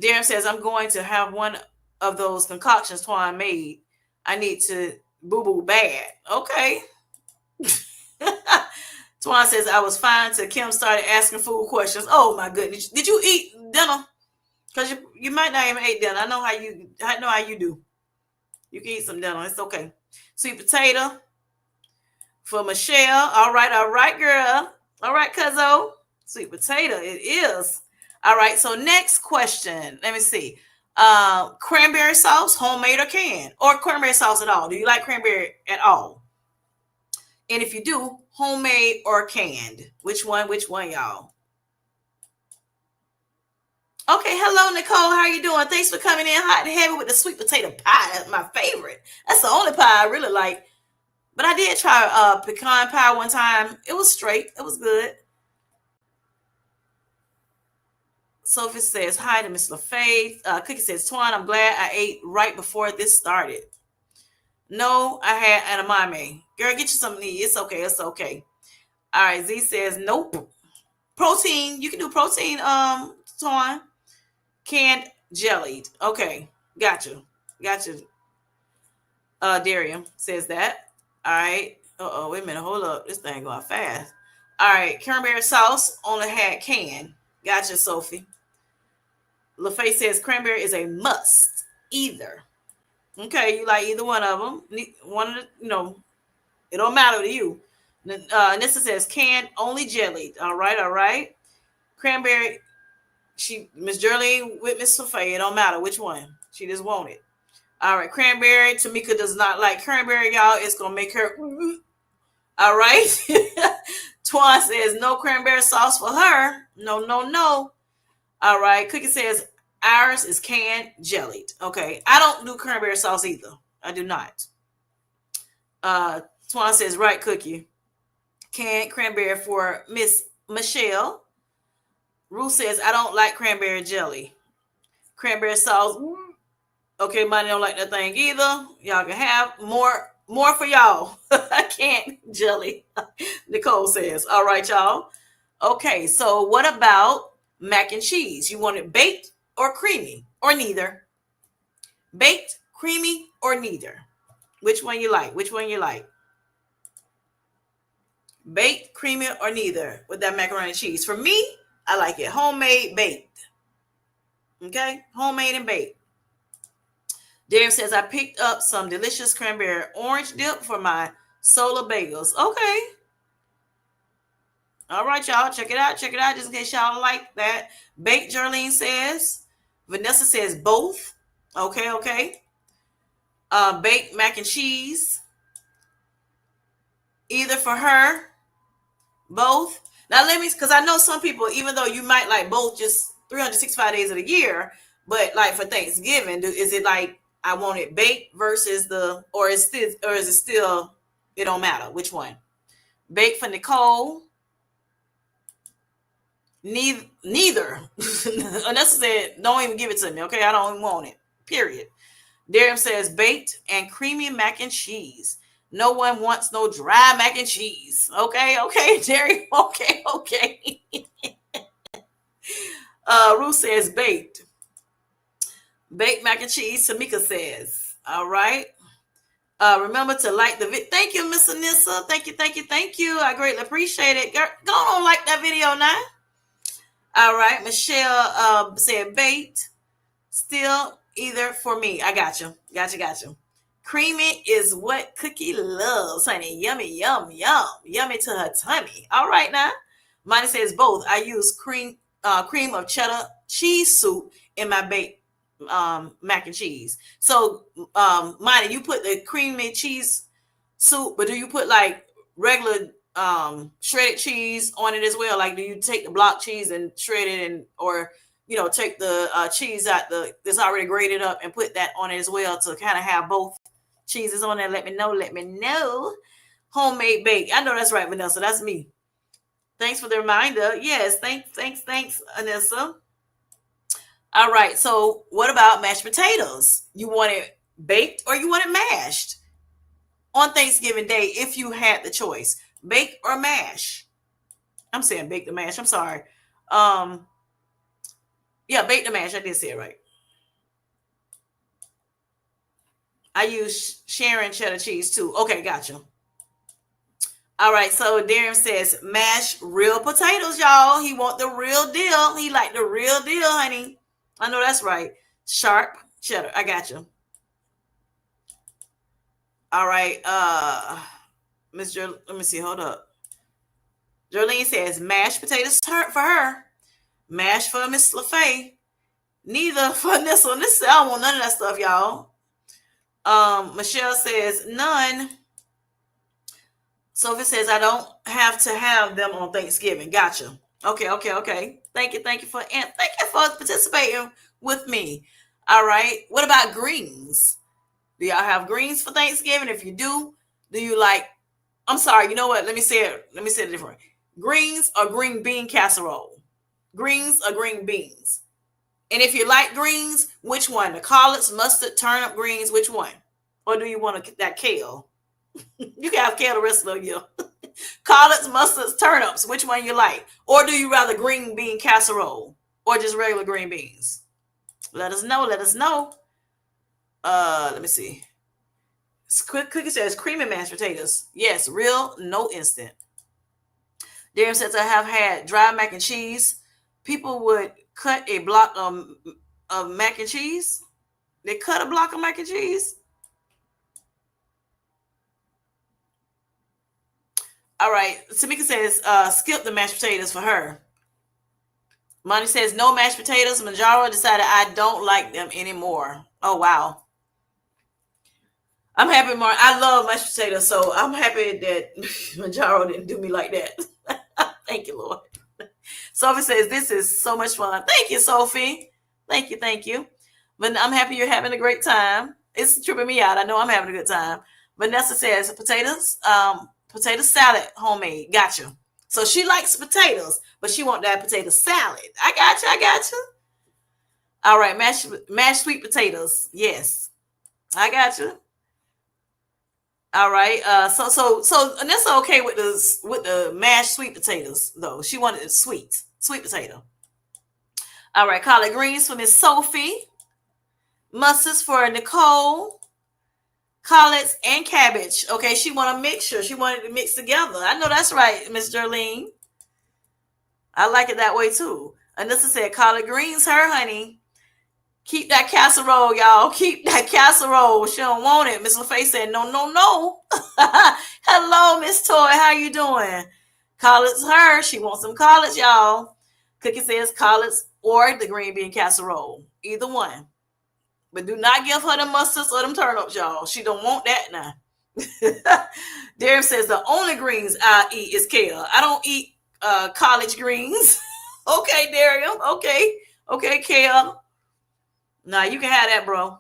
Darren says, I'm going to have one of those concoctions Twan made. I need to boo-boo bad. Okay. Twan says, I was fine till Kim started asking food questions. Oh my goodness. Did you eat dinner? Because you might not even eat dinner. I know how you do. You can eat some dinner. It's okay. Sweet potato for Michelle. All right, girl. All right, cuzzo. Sweet potato. It is. All right. So next question. Let me see. Cranberry sauce, homemade or canned? Or cranberry sauce at all? Do you like cranberry at all? And if you do, homemade or canned? Which one, y'all? Okay, hello, Nicole. How are you doing? Thanks for coming in hot and heavy with the sweet potato pie. That's my favorite. That's the only pie I really like. But I did try pecan pie one time. It was straight. It was good. Sophie says, hi to Miss LaFaith. Cookie says, Twan, I'm glad I ate right before this started. No, I had edamame. Girl, get you something to eat. It's okay. It's okay. All right. Z says nope. Protein. You can do protein. Torn. Canned jellied. Okay. Gotcha. Gotcha. Darium says that. All right. Wait a minute. Hold up. This thing going fast. All right. Cranberry sauce only had canned. Gotcha, Sophie. LaFay says cranberry is a must. Either. Okay, you like either one of them. One of the, it don't matter to you. Nissa says canned, only jellied. All right, all right. Cranberry. Miss Jerlene with Miss LaFay. It don't matter which one. She just want it. All right, cranberry. Tamika does not like cranberry, y'all. It's gonna make her. All right. Twan says no cranberry sauce for her. No, no, no. All right. Cookie says ours is canned jellied. Okay. I don't do cranberry sauce either. I do not. Twan says right, Cookie. Canned cranberry for Miss Michelle. Ruth says I don't like cranberry jelly. Cranberry sauce. Okay, Money don't like that thing either. Y'all can have more for y'all. I can't jelly. Nicole says. All right, y'all. Okay, so what about mac and cheese? You want it baked or creamy or neither? Baked, creamy, or neither? Which one you like? Which one you like? Baked, creamy, or neither with that macaroni and cheese. For me, I like it homemade, baked. Okay, homemade and baked. Darren says, I picked up some delicious cranberry orange dip for my solar bagels. Okay. All right, y'all. Check it out. Check it out just in case y'all like that. Baked, Jarlene says. Vanessa says both. Okay, okay. Baked mac and cheese. Either for her. Both. Now, because I know some people, even though you might like both just 365 days of the year, but like for Thanksgiving, is it like, I want it baked versus or is it still, it don't matter which one? Baked for Nicole. Neither. Vanessa said, don't even give it to me. Okay, I don't even want it. Period. Darren says baked and creamy mac and cheese. No one wants no dry mac and cheese. Okay, okay, Darren. Okay, okay. Ruth says baked. Baked mac and cheese, Tamika says. All right. Remember to like the video. Thank you, Miss Anissa. Thank you, thank you, thank you. I greatly appreciate it. Go on, like that video now. All right. Michelle said baked. Still either for me. I got you. Got you. Creamy is what Cookie loves, honey. Yummy, yum, yum. Yummy to her tummy. All right now. Mine says both. I use cream of cheddar cheese soup in my baked mac and cheese. So Monty, you put the creamy cheese soup, but do you put like regular shredded cheese on it as well? Like, do you take the block cheese and shred it, or take the cheese out that's already grated up and put that on it as well to kind of have both cheeses on there? Let me know. Homemade bake. I know that's right, Vanessa. That's me. Thanks for the reminder. Yes, thanks, Anissa. All right. So what about mashed potatoes? You want it baked or you want it mashed on Thanksgiving Day if you had the choice? Bake or mash? I'm saying bake the mash. I'm sorry. Yeah, bake the mash. I did say it right. I use Sharon cheddar cheese too. Okay, gotcha. All right, so Darren says mashed real potatoes, y'all. He want the real deal. He like the real deal, honey. I know that's right. Sharp cheddar. I got you. All right. Let me see. Hold up. Jolene says mashed potatoes for her. Mashed for Miss LaFay. Neither for this one. I don't want none of that stuff, y'all. Michelle says none. Sophie says I don't have to have them on Thanksgiving. Gotcha. Okay. Thank you for participating with me. All right. What about greens? Do y'all have greens for Thanksgiving? If you do you like? I'm sorry. You know what? Let me say it different. Greens or green bean casserole? Greens or green beans? And if you like greens, which one? The collards, mustard, turnip greens, which one? Or do you want that kale? You can have kale the rest of the year. Collards, mustards, turnips. Which one you like? Or do you rather green bean casserole or just regular green beans? Let us know. Let us know. Let me see. Cookie says creamy mashed potatoes. Yes, real, no instant. Darren says I have had dry mac and cheese. People would cut a block of mac and cheese. They cut a block of mac and cheese. All right. Tamika says skip the mashed potatoes for her. Monty says no mashed potatoes. Manjaro decided I don't like them anymore. Oh wow. I'm happy, Mark. I love mashed potatoes, so I'm happy that Manjaro didn't do me like that. Thank you, Lord. Sophie says this is so much fun. Thank you, Sophie. Thank you, thank you. But I'm happy you're having a great time. It's tripping me out. I know I'm having a good time. Vanessa says potatoes, potato salad, homemade. Gotcha. So she likes potatoes, but she want that potato salad. I got you. I got you. All right, mashed sweet potatoes. Yes, I got you. All right. So Anissa okay with the mashed sweet potatoes though. She wanted it sweet potato. All right, collard greens for Miss Sophie, mustards for Nicole, collards and cabbage. Okay, she want a mixture. She wanted to mix together. I know that's right, Miss Jerlene. I like it that way too. Anissa said collard greens, her honey. Keep that casserole, y'all. Keep that casserole. She don't want it. Miss LaFace said, no, no, no. Hello, Miss Toy. How you doing? Collards, her. She wants some collards, y'all. Cookie says collards or the green bean casserole. Either one. But do not give her the mustards or them turnips, y'all. She don't want that now. Darren says the only greens I eat is kale. I don't eat college greens. Okay, Darren. Okay. Okay, kale. Nah, you can have that, bro.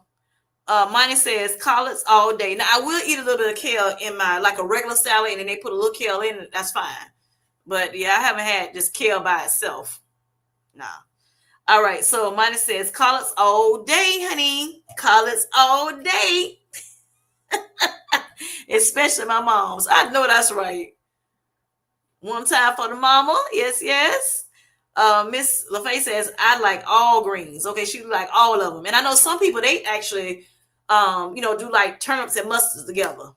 Money says collards all day. Now I will eat a little bit of kale in my like a regular salad, and then they put a little kale in it. That's fine. But yeah, I haven't had just kale by itself. Nah. All right. So Money says collards all day, honey. Collards all day. Especially my mom's. I know that's right. One time for the mama. Yes, yes. Miss LaFay says, I like all greens. Okay, she like all of them. And I know some people, they actually, do like turnips and mustards together.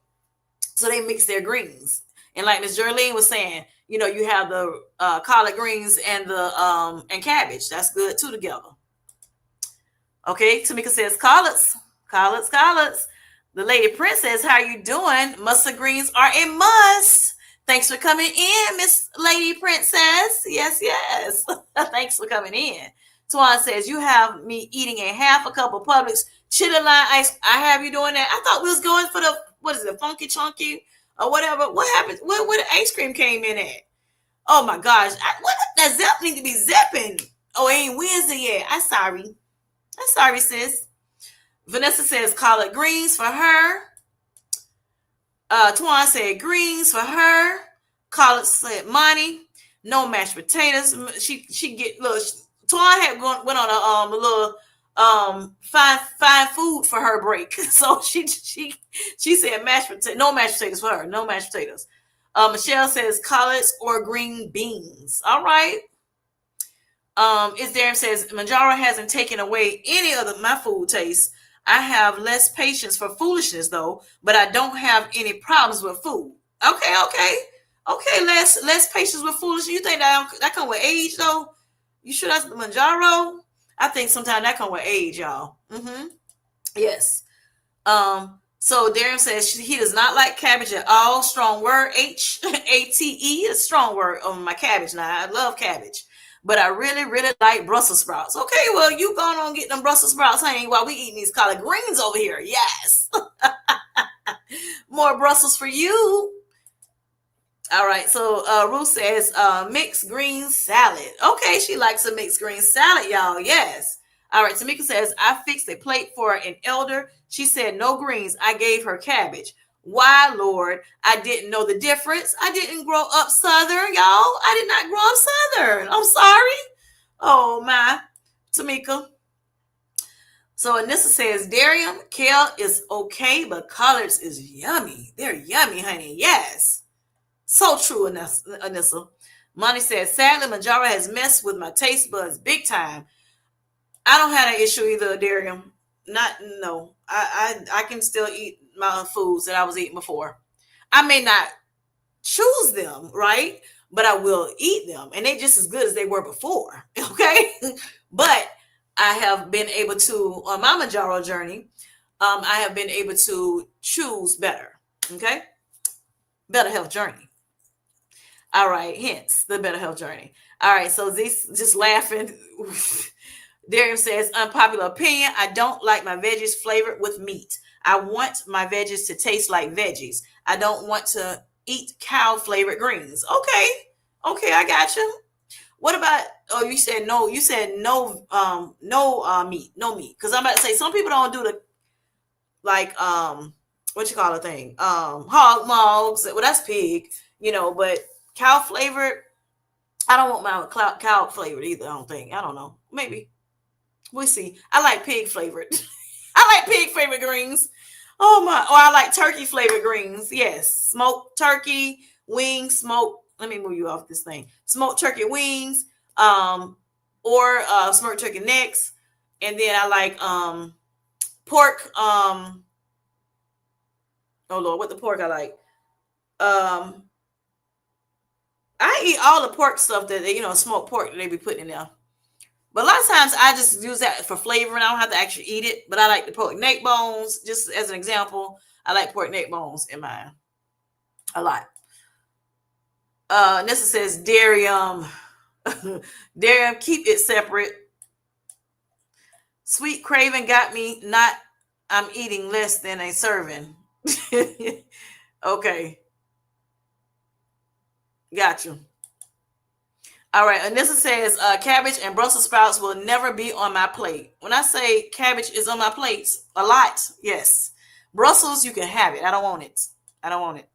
So they mix their greens. And like Miss Jerlene was saying, you have the collard greens and the and cabbage. That's good too together. Okay, Tamika says collards, collards, collards. The Lady Princess, how you doing? Mustard greens are a must. Thanks for coming in, Miss Lady Princess. Yes, yes. Thanks for coming in. Tuan says, you have me eating a half a cup of Publix chili lime ice. I have you doing that. I thought we was going for the funky chunky or whatever. What happened? Where the ice cream came in at? Oh my gosh. What that Zep need to be zipping? Oh, it ain't Wednesday yet. I'm sorry, sis. Vanessa says collard greens for her. Tuan said greens for her. Collard said money. No mashed potatoes. She get look. Tuan had went on a little fine food for her break. So she said mashed potato. No mashed potatoes for her. No mashed potatoes. Michelle says collards or green beans. All right. It's Darren says Manjaro hasn't taken away any of my food taste. I have less patience for foolishness though, but I don't have any problems with food. Okay, less patience with foolishness. You think that come with age though? You sure that's the Manjaro? I think sometimes that come with age, y'all. Yes. So Darren says he does not like cabbage at all. Strong word, HATE, a strong word on my cabbage. Now I love cabbage. But I really, really like Brussels sprouts. Okay, well, you going on get them Brussels sprouts, honey, while we eating these collard greens over here. Yes. More Brussels for you. All right, so Ruth says mixed green salad. Okay, she likes a mixed green salad, y'all. Yes. All right, Tamika says, I fixed a plate for an elder. She said no greens. I gave her cabbage. Why, Lord? I didn't know the difference. I didn't grow up Southern, y'all. I did not grow up Southern. I'm sorry. Oh, my. Tamika. So Anissa says, Darium, kale is okay, but collards is yummy. They're yummy, honey. Yes. So true, Anissa. Monty says, sadly, Manjaro has messed with my taste buds big time. I don't have that issue either, Darium. Not, no. I can still eat my foods that I was eating before. I may not choose them, right? But I will eat them. And they just as good as they were before. Okay. But I have been able to, on my Manjaro journey, I have been able to choose better. Okay. Better health journey. All right. Hence the better health journey. All right. So this just laughing. Darian says, unpopular opinion. I don't like my veggies flavored with meat. I want my veggies to taste like veggies. I don't want to eat cow flavored greens. Okay. Okay, I got you. What about, oh, you said no, meat, no meat. Because I'm about to say some people don't do the like what you call a thing? Hog mugs. Well, that's pig, but cow flavored, I don't want my cow flavored either, I don't think. I don't know. Maybe. We'll see. I like pig flavored. I like pig flavored greens. Oh my! Or I like turkey flavored greens. Yes, smoked turkey wings. Let me move you off this thing. Smoked turkey wings, or smoked turkey necks, and then I like pork. Oh Lord, what the pork I like? I eat all the pork stuff that smoked pork that they be putting in there. But a lot of times I just use that for flavor and I don't have to actually eat it. But I like the pork neck bones, just as an example. I like pork neck bones in mine a lot. Nessa says, Darium, Darium, keep it separate. Sweet craving got me not, I'm eating less than a serving. Okay. Got you. All right, Anissa says cabbage and Brussels sprouts will never be on my plate. When I say cabbage is on my plates, a lot, yes. Brussels, you can have it. I don't want it. I don't want it.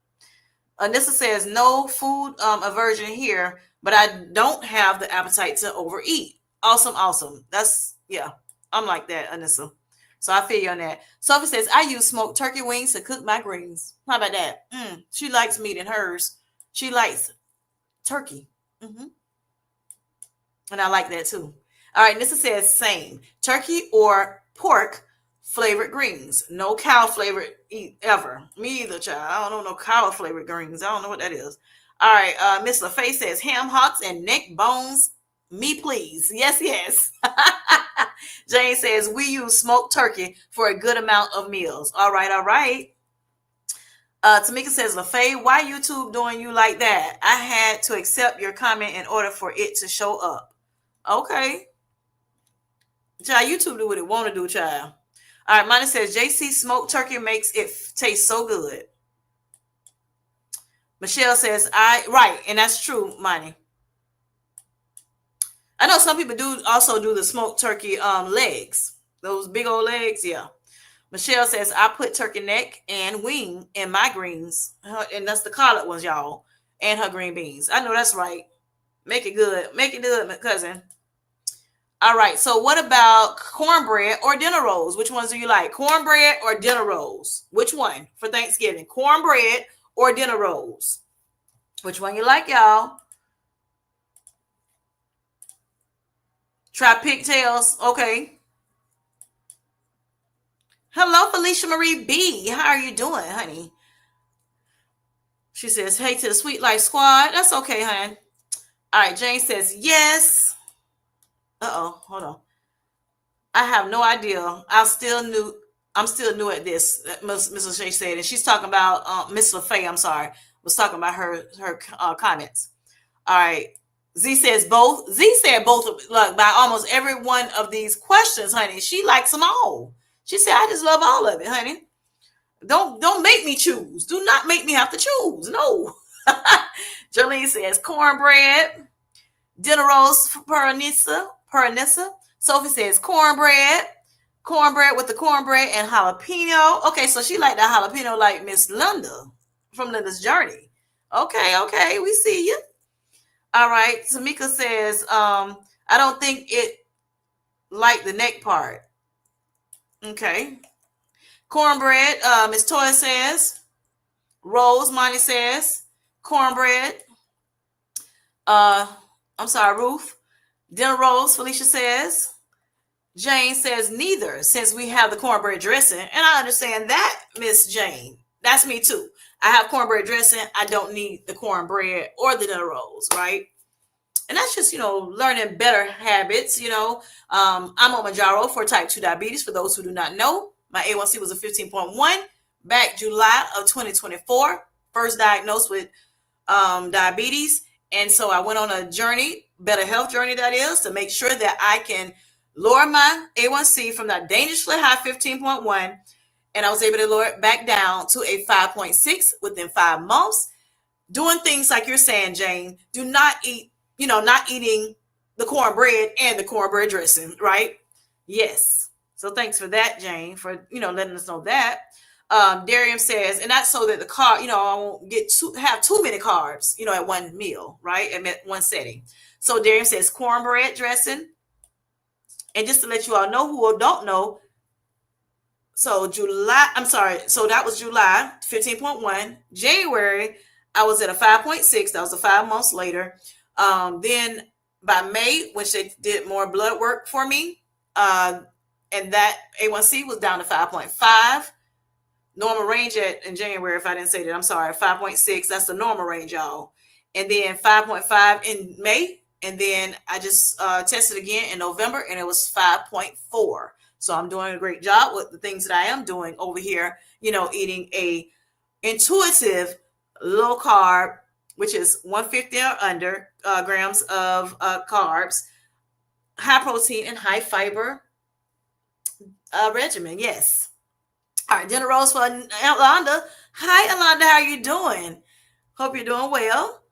Anissa says no food aversion here, but I don't have the appetite to overeat. Awesome, awesome. That's, yeah, I'm like that, Anissa. So I feel you on that. Sophie says, I use smoked turkey wings to cook my greens. How about that? She likes meat in hers. She likes turkey. Mm-hmm. And I like that too. All right, Nissa says same. Turkey or pork flavored greens. No cow flavored ever. Me either, child. I don't know no cow flavored greens. I don't know what that is. All right, Miss LaFay says ham hocks and neck bones. Me please. Yes, yes. Jane says we use smoked turkey for a good amount of meals. All right, all right. Tamika says, LaFay, why YouTube doing you like that? I had to accept your comment in order for it to show up. Okay. Child, YouTube do what it want to do, child. All right, Money says, JC smoked turkey makes it taste so good. Michelle says, right, and that's true, Money. I know some people do also do the smoked turkey legs. Those big old legs, yeah. Michelle says, I put turkey neck and wing in my greens. And that's the collard ones, y'all. And her green beans. I know that's right. Make it good. Make it good, my cousin. All right. So what about cornbread or dinner rolls? Which ones do you like? Cornbread or dinner rolls? Which one for Thanksgiving? Cornbread or dinner rolls? Which one you like, y'all? Try pigtails. Okay. Hello, Felicia Marie B. How are you doing, honey? She says, hey to the Sweet Life Squad. That's okay, hon. All right. Jane says, yes. Uh-oh. Hold on. I have no idea. I'm still new at this, Miss LaFay said. And she's talking about Miss LaFay, I'm sorry, was talking about her comments. All right. Z says both. Z said both like by almost every one of these questions, honey. She likes them all. She said, I just love all of it, honey. Don't make me choose. Do not make me have to choose. No. Jolene says cornbread, dinner rolls for Peranissa. Sophie says cornbread with the cornbread and jalapeno. Okay, so she like that jalapeno like Miss Linda from Linda's Journey. Okay, we see you. All right, Tamika says, I don't think it like the neck part. Okay. Cornbread. Miss Toya says. Rose Monty says. Cornbread. Uh, I'm sorry, Ruth. Dinner rolls, Felicia says. Jane says neither, since we have the cornbread dressing. And I understand that, Miss Jane. That's me too. I have cornbread dressing. I don't need the cornbread or the dinner rolls, right? And that's just, learning better habits. I'm on Mounjaro for type 2 diabetes. For those who do not know, my A1C was a 15.1 back July of 2024. First diagnosed with diabetes. And so I went on a journey, better health journey that is, to make sure that I can lower my A1C from that dangerously high 15.1. And I was able to lower it back down to a 5.6 within 5 months. Doing things like you're saying, Jane, do not eat, not eating the cornbread and the cornbread dressing, right? Yes. So thanks for that, Jane, for, letting us know that. Darium says, and that's so that the carb, I won't have too many carbs, at one meal, right? At one setting. So Darium says cornbread dressing. And just to let you all know who don't know, so that was July 15.1. January, I was at a 5.6. That was 5 months later. Then by May, when they did more blood work for me, and that A1C was down to 5.5. Normal range in January, if I didn't say that, I'm sorry, 5.6. That's the normal range, y'all. And then 5.5 in May. And then I just tested again in November, and it was 5.4. So I'm doing a great job with the things that I am doing over here, eating a intuitive low carb, which is 150 or under grams of carbs, high protein and high fiber regimen. Yes. All right, dinner rolls for Alonda. Hi, Alonda. How are you doing? Hope you're doing well.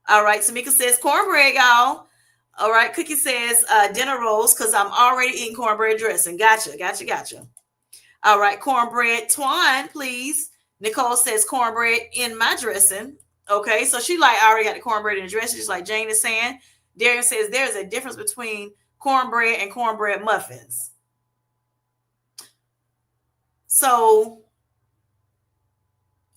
All right, Tamika says cornbread, y'all. All right, Cookie says dinner rolls because I'm already eating cornbread dressing. Gotcha. All right, cornbread. Twine, please. Nicole says cornbread in my dressing. Okay, so she I already got the cornbread in the dressing, just like Jane is saying. Darian says there's a difference between cornbread and cornbread muffins. So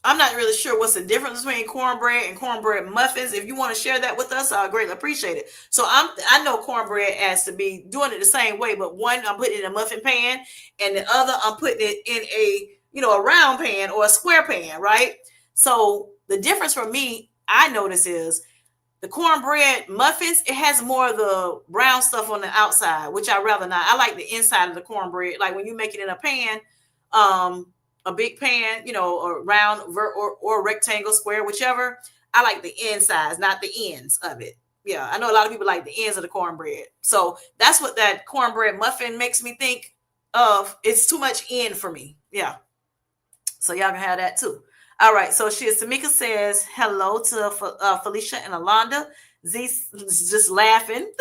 I'm not really sure what's the difference between cornbread and cornbread muffins. If you want to share that with us, I'll greatly appreciate it. So I know cornbread has to be doing it the same way, but one I'm putting it in a muffin pan, and the other I'm putting it in a round pan or a square pan, right? So the difference for me, I notice, is the cornbread muffins, it has more of the brown stuff on the outside, which I rather not. I like the inside of the cornbread, like when you make it in a pan, a big pan, or round or rectangle, square, whichever. I like the insides, not the ends of it. Yeah, I know a lot of people like the ends of the cornbread. So that's what that cornbread muffin makes me think of. It's too much end for me. Yeah. So y'all can have that too. All right. So Tamika says hello to Felicia and Alonda. Z's just laughing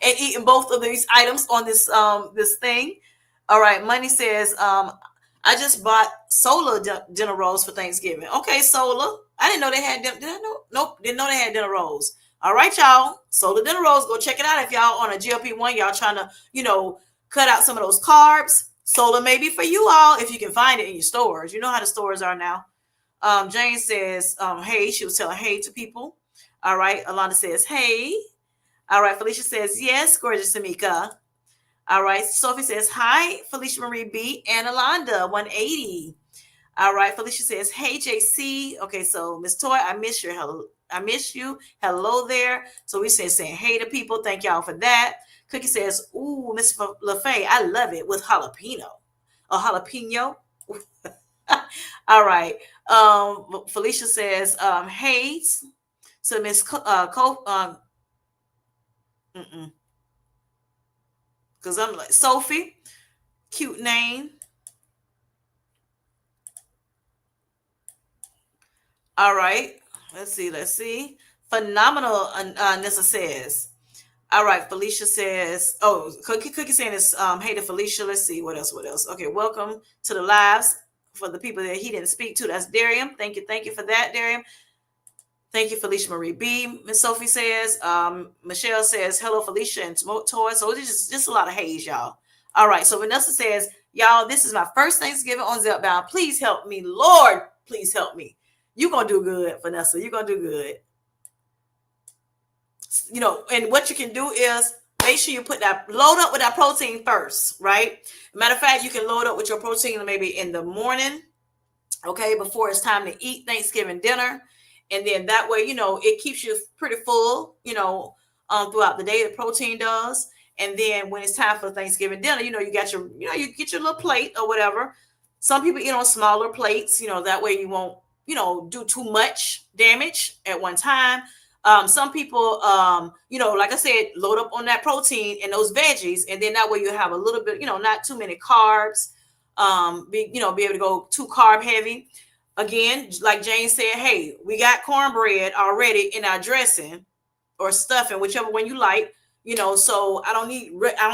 and eating both of these items on this thing. All right. Money says I just bought Solar dinner rolls for Thanksgiving. Okay, Solar. I didn't know they had them. Did I know? Nope, didn't know they had dinner rolls. All right, y'all. Solar dinner rolls. Go check it out if y'all on a GLP-1. Y'all trying to, cut out some of those carbs. Solar may be for you all if you can find it in your stores. You know how the stores are now. Jane says, hey. She was telling hey to people. All right. Alana says, hey. All right. Felicia says, yes, gorgeous Tamika. All right. Sophie says, hi, Felicia Marie B. and Alonda, 180. All right. Felicia says, hey, JC. Okay. So Miss Toy, I miss you. Hello there. So we saying hey to people. Thank y'all for that. Cookie says, ooh, Miss LaFay, I love it with jalapeno. A jalapeno. All right. Felicia says, hey. So Miss because I'm like, Sophie, cute name. All right. Let's see. Phenomenal, Nissa says. All right. Felicia says, oh, Cookie saying this, hey to Felicia. Let's see. What else? Okay. Welcome to the lives for the people that he didn't speak to. That's Darium. Thank you for that, Darium. Thank you, Felicia Marie B. Miss Sophie says, Michelle says, hello, Felicia and Toy. So it's just a lot of haze, y'all. All right. So Vanessa says, Y'all, this is my first Thanksgiving on Zipbound. Please help me. Lord, please help me. You're going to do good, Vanessa. You're going to do good. You know, and what you can do is make sure you put that, load up with that protein first, right? Matter of fact, you can load up with your protein maybe in the morning, okay, before it's time to eat Thanksgiving dinner. And then that way, you know, it keeps you pretty full, you know, throughout the day. The protein does. And then when it's time for Thanksgiving dinner, you know, you got your, you know, you get your little plate or whatever. Some people eat on smaller plates, you know, that way you won't, you know, do too much damage at one time. Some people, you know, like I said, load up on that protein and those veggies, and then that way you have a little bit, you know, not too many carbs. You know, be able to go too carb heavy. Again, like Jane said, hey, we got cornbread already in our dressing or stuffing, whichever one you like. You know, so I don't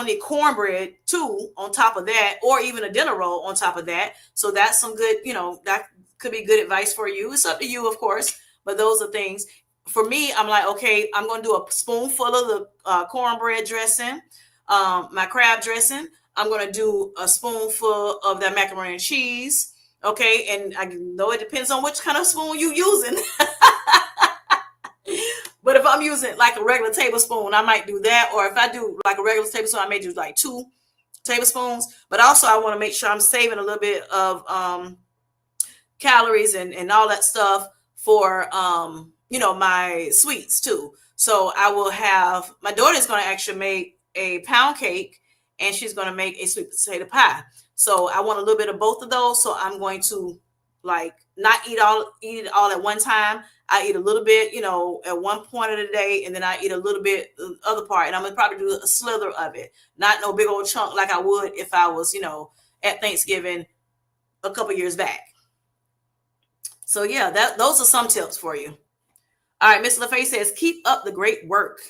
need cornbread too on top of that, or even a dinner roll on top of that. So that's some good, you know, that could be good advice for you. It's up to you, of course, but those are things. For me, I'm like, okay, I'm going to do a spoonful of the cornbread dressing, my crab dressing. I'm going to do a spoonful of that macaroni and cheese. Okay. And I know it depends on which kind of spoon you're using. But if I'm using like a regular tablespoon, I might do that. Or if I do like a regular tablespoon, I may do like 2 tablespoons. But also I want to make sure I'm saving a little bit of calories and all that stuff for you know, my sweets too. So I will have, my daughter's going to actually make a pound cake, and she's going to make a sweet potato pie. So I want a little bit of both of those. So I'm going to like not eat it all at one time. I eat a little bit, you know, at one point of the day, and then I eat a little bit the other part. And I'm gonna probably do a slither of it, not no big old chunk like I would if I was, you know, at Thanksgiving a couple years back. So yeah, those are some tips for you. All right, Miss LaFay says, keep up the great work.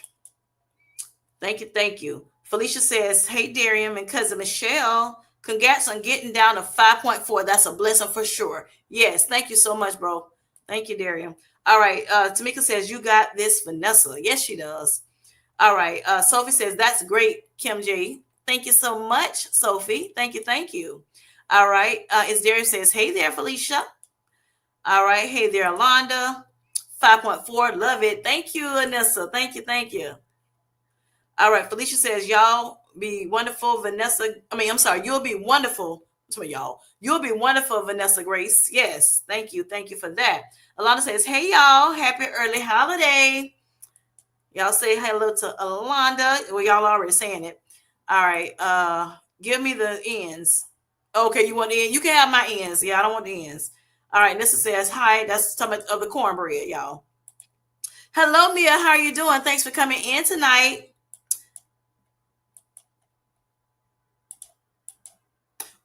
Thank you, thank you. Felicia says, hey, Darian and cousin Michelle, congrats on getting down to 5.4. That's a blessing for sure. Yes, thank you so much, bro. Thank you, Darian. All right, Tamika says, you got this, Vanessa. Yes, she does. All right, Sophie says, that's great, Kim J. Thank you so much, Sophie. Thank you, thank you. All right, is Darian says, hey there, Felicia. All right, hey there, Alonda. 5.4, love it. Thank you, Anissa. Thank you, thank you. All right, Felicia says, y'all be wonderful, Vanessa. I'm sorry, you'll be wonderful. To y'all, you'll be wonderful, Vanessa Grace. Yes, thank you for that. Alana says, hey y'all, happy early holiday. Y'all say hello to Alonda. Well, y'all already saying it. All right, give me the ends. Okay, you want the end? You can have my ends. Yeah, I don't want the ends. All right, Nissa says, hi, that's some of the cornbread, y'all. Hello, Mia, how are you doing? Thanks for coming in tonight.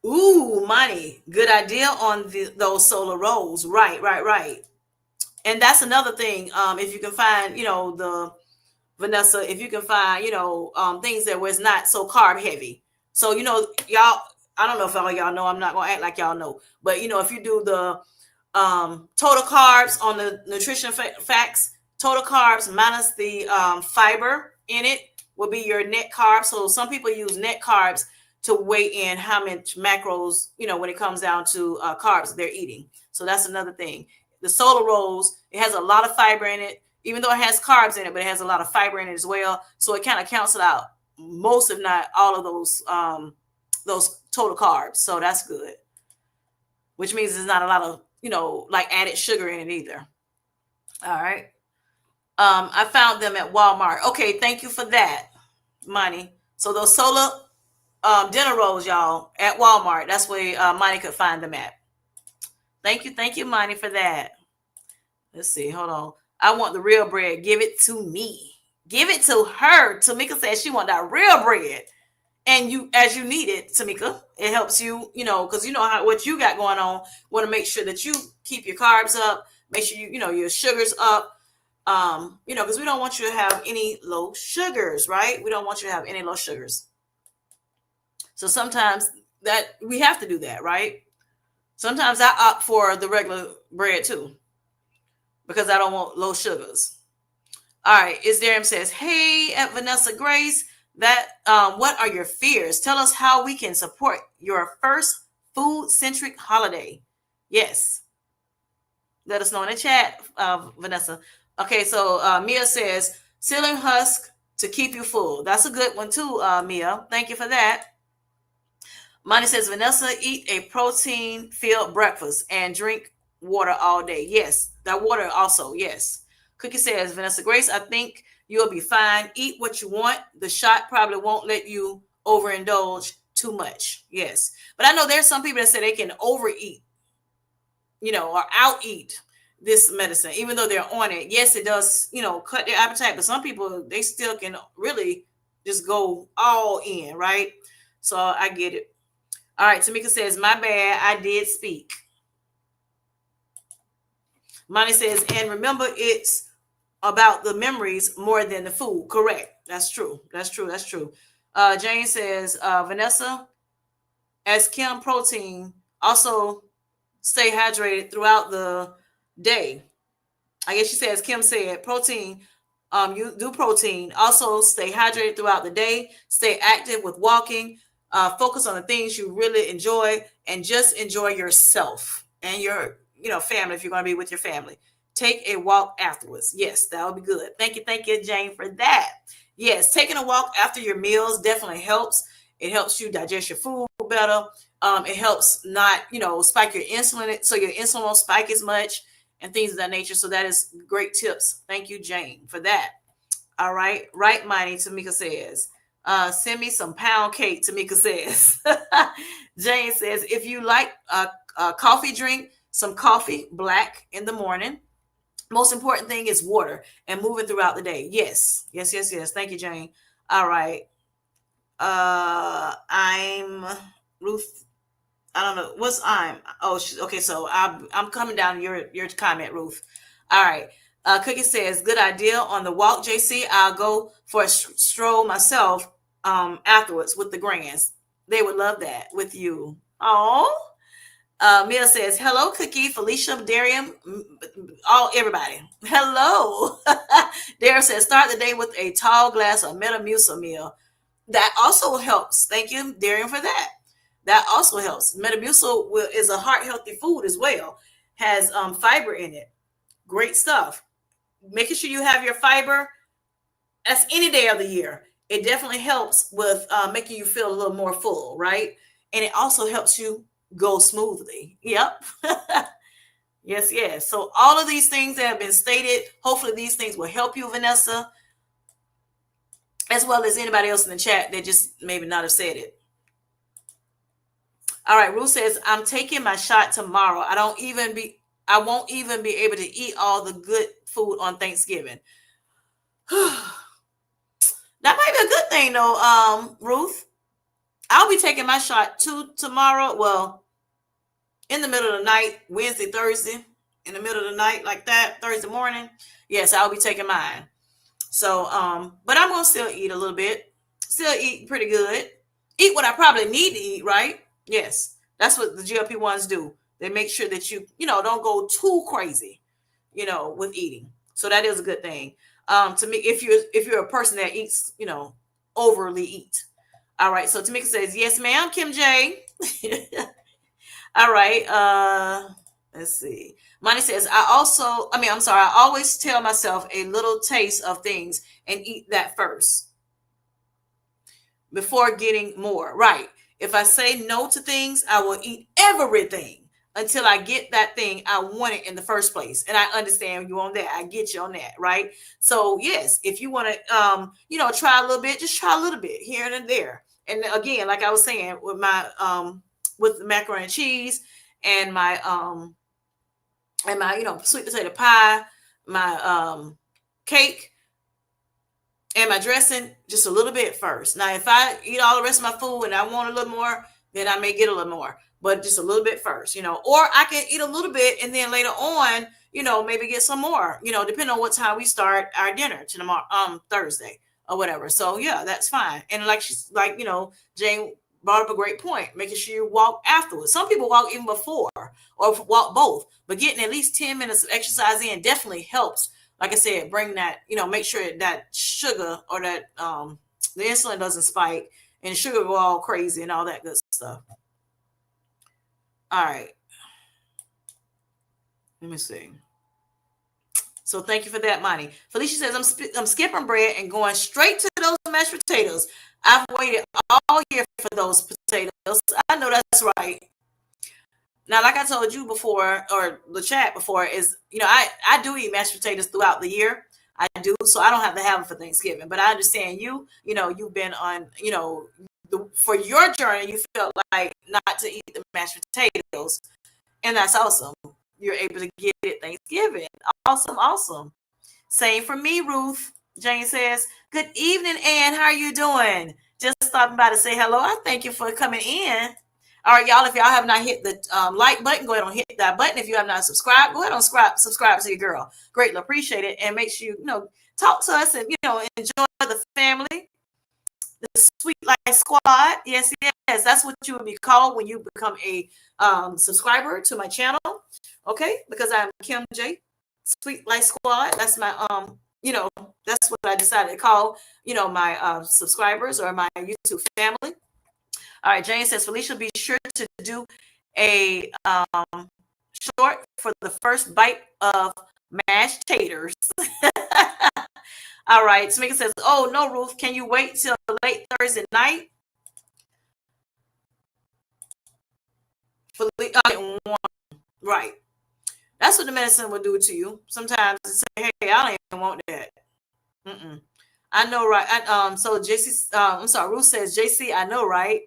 Ooh, money. Good idea on those solar rolls. Right. And that's another thing. If you can find, you know, the Vanessa, if you can find, you know, things that was not so carb heavy. So, you know, y'all, I don't know if all y'all know, I'm not going to act like y'all know, but you know, if you do the total carbs on the nutrition facts, total carbs minus the fiber in it will be your net carbs. So some people use net carbs to weigh in how much macros, you know, when it comes down to carbs they're eating. So that's another thing. The solar rolls, it has a lot of fiber in it, even though it has carbs in it, but it has a lot of fiber in it as well. So it kind of cancels out most, if not all of those total carbs. So that's good, which means there's not a lot of, you know, like added sugar in it either. All right. I found them at Walmart. Okay, thank you for that, Money. So those solar dinner rolls, y'all, at Walmart. That's where Money could find them at. Thank you, Money, for that. Let's see. Hold on. I want the real bread. Give it to me. Give it to her. Tamika says she want that real bread. And you, as you need it, Tamika, it helps you, you know, because you know what you got going on. Want to make sure that you keep your carbs up. Make sure you know, your sugars up. You know, because we don't want you to have any low sugars, right? We don't want you to have any low sugars. So sometimes that we have to do that, right? Sometimes I opt for the regular bread too, because I don't want low sugars. All right, Isdarium says, hey, at Vanessa Grace, That what are your fears? Tell us how we can support your first food centric holiday. Yes, let us know in the chat, Vanessa. Okay, so Mia says ceiling husk to keep you full. That's a good one too, Mia. Thank you for that. Monty says, Vanessa, eat a protein filled breakfast and drink water all day. Yes, that water also. Yes. Cookie says, Vanessa Grace, I think you'll be fine. Eat what you want. The shot probably won't let you overindulge too much. Yes. But I know there's some people that say they can overeat, or out eat this medicine, even though they're on it. Yes, it does, cut their appetite, but some people, they still can really just go all in, right? So I get it. All right, Tamika says, my bad, I did speak. Monty says, and remember, it's about the memories more than the food. Correct. That's true. That's true. That's true. Jane says, Vanessa, as Kim protein, also stay hydrated throughout the day. I guess she says, Kim said, protein, you do protein. Also stay hydrated throughout the day. Stay active with walking. Focus on the things you really enjoy and just enjoy yourself and your family if you're going to be with your family. Take a walk afterwards. Yes, that would be good. Thank you, Jane, for that. Yes, taking a walk after your meals definitely helps. It helps you digest your food better. It helps not spike your insulin, so your insulin won't spike as much and things of that nature. So that is great tips. Thank you, Jane, for that. All right, right, Mighty, Tamika says. Send me some pound cake, Tamika says. Jane says, if you like a coffee drink, some coffee, black in the morning. Most important thing is water and moving throughout the day. Yes, yes, yes, yes. Thank you, Jane. All right. I'm Ruth. I don't know what's I'm. Oh, okay. So I'm coming down your comment, Ruth. All right. Cookie says, good idea on the walk, JC. I'll go for a stroll myself afterwards with the grands. They would love that with you. Oh, Mia says, hello, Cookie, Felicia, Darian, everybody. Hello. Darian says, start the day with a tall glass of Metamucil meal. That also helps. Thank you, Darian, for that. That also helps. Metamucil is a heart healthy food as well. Has fiber in it. Great stuff. Making sure you have your fiber. That's any day of the year. It definitely helps with making you feel a little more full, right? And it also helps you go smoothly. Yep. Yes, yes. So all of these things that have been stated, hopefully these things will help you, Vanessa, as well as anybody else in the chat that just maybe not have said it. All right, Ruth says, I'm taking my shot tomorrow. I won't even be able to eat all the good food on Thanksgiving. That might be a good thing though, Ruth. I'll be taking my shot too tomorrow. Well, in the middle of the night, Wednesday, Thursday, in the middle of the night, like that, Thursday morning. Yes, I'll be taking mine. So, but I'm gonna still eat a little bit. Still eat pretty good. Eat what I probably need to eat, right? Yes. That's what the GLP-1s do. They make sure that you don't go too crazy, with eating. So that is a good thing. To me, if you're a person that eats, overly eat. All right. So Tamika says, yes, ma'am, Kim J. All right. Let's see. Monty says, I always tell myself a little taste of things and eat that first before getting more. Right. If I say no to things, I will eat everything until I get that thing I wanted in the first place. And I understand you on that. I get you on that. Right. So yes, if you want to, try a little bit, just try a little bit here and there. And again, like I was saying with my, with the macaroni and cheese and my sweet potato pie, my cake, and my dressing, just a little bit first. Now, if I eat all the rest of my food and I want a little more, then I may get a little more, but just a little bit first, or I can eat a little bit and then later on, maybe get some more, depending on what time we start our dinner tomorrow, Thursday or whatever. So yeah, that's fine. And Jane brought up a great point, making sure you walk afterwards. Some people walk even before or walk both, but getting at least 10 minutes of exercise in definitely helps. Like I said, bring that, make sure that sugar or that The insulin doesn't spike and sugar go all crazy and all that good stuff. All right. Let me see. So thank you for that, Monty. Felicia says, I'm skipping bread and going straight to those mashed potatoes. I've waited all year for those potatoes. I know that's right. Now, like I told you before, or the chat before, is, I do eat mashed potatoes throughout the year. I do, so I don't have to have them for Thanksgiving. But I understand you've been on, for your journey, you felt like not to eat the mashed potatoes, and that's awesome. You're able to get it Thanksgiving. Awesome, awesome. Same for me, Ruth. Jane says, good evening, Ann. How are you doing? Just stopping by to say hello. I thank you for coming in. All right, y'all, if y'all have not hit the like button, go ahead and hit that button. If you have not subscribed, go ahead and subscribe to your girl. Greatly appreciate it. And make sure you talk to us and, enjoy the family. The Sweet Life Squad. Yes, yes. That's what you would be called when you become a subscriber to my channel. Okay? Because I'm Kim J. Sweet Life Squad. That's my, that's what I decided to call, my subscribers or my YouTube family. All right, Jane says, Felicia, be sure to do a short for the first bite of mashed taters. All right, Tamika says, oh, no, Ruth, can you wait till late Thursday night? Right. That's what the medicine will do to you. Sometimes it say, hey, I don't even want that. I know, right? So JC, Ruth says, JC, I know, right?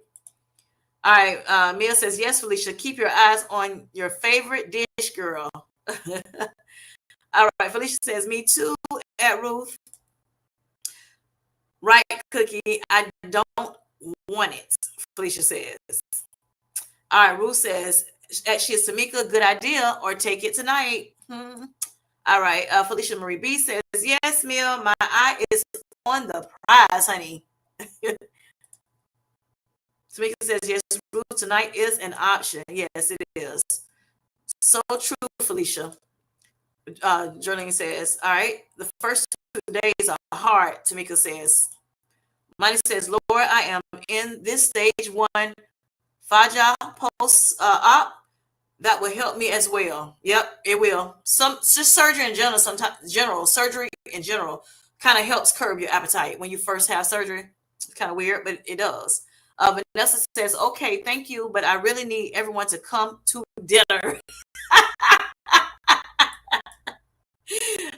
All right, Mia says, yes, Felicia, keep your eyes on your favorite dish, girl. All right, Felicia says, me too, at Ruth. Right, Cookie, I don't want it, Felicia says. All right, Ruth says, she is Tamika, good idea, or take it tonight. All right, Felicia Marie B says, yes, Mia, my eye is on the prize, honey. Tamika says, yes, Ruth, tonight is an option. Yes, it is. So true, Felicia. Jolene says, all right, the first 2 days are hard, Tamika says. Money says, Lord, I am in this stage 1 Fajr post-op. That will help me as well. Yep, it will. Just surgery in general, surgery in general kind of helps curb your appetite when you first have surgery. It's kind of weird, but it does. Vanessa says, okay, thank you, but I really need everyone to come to dinner.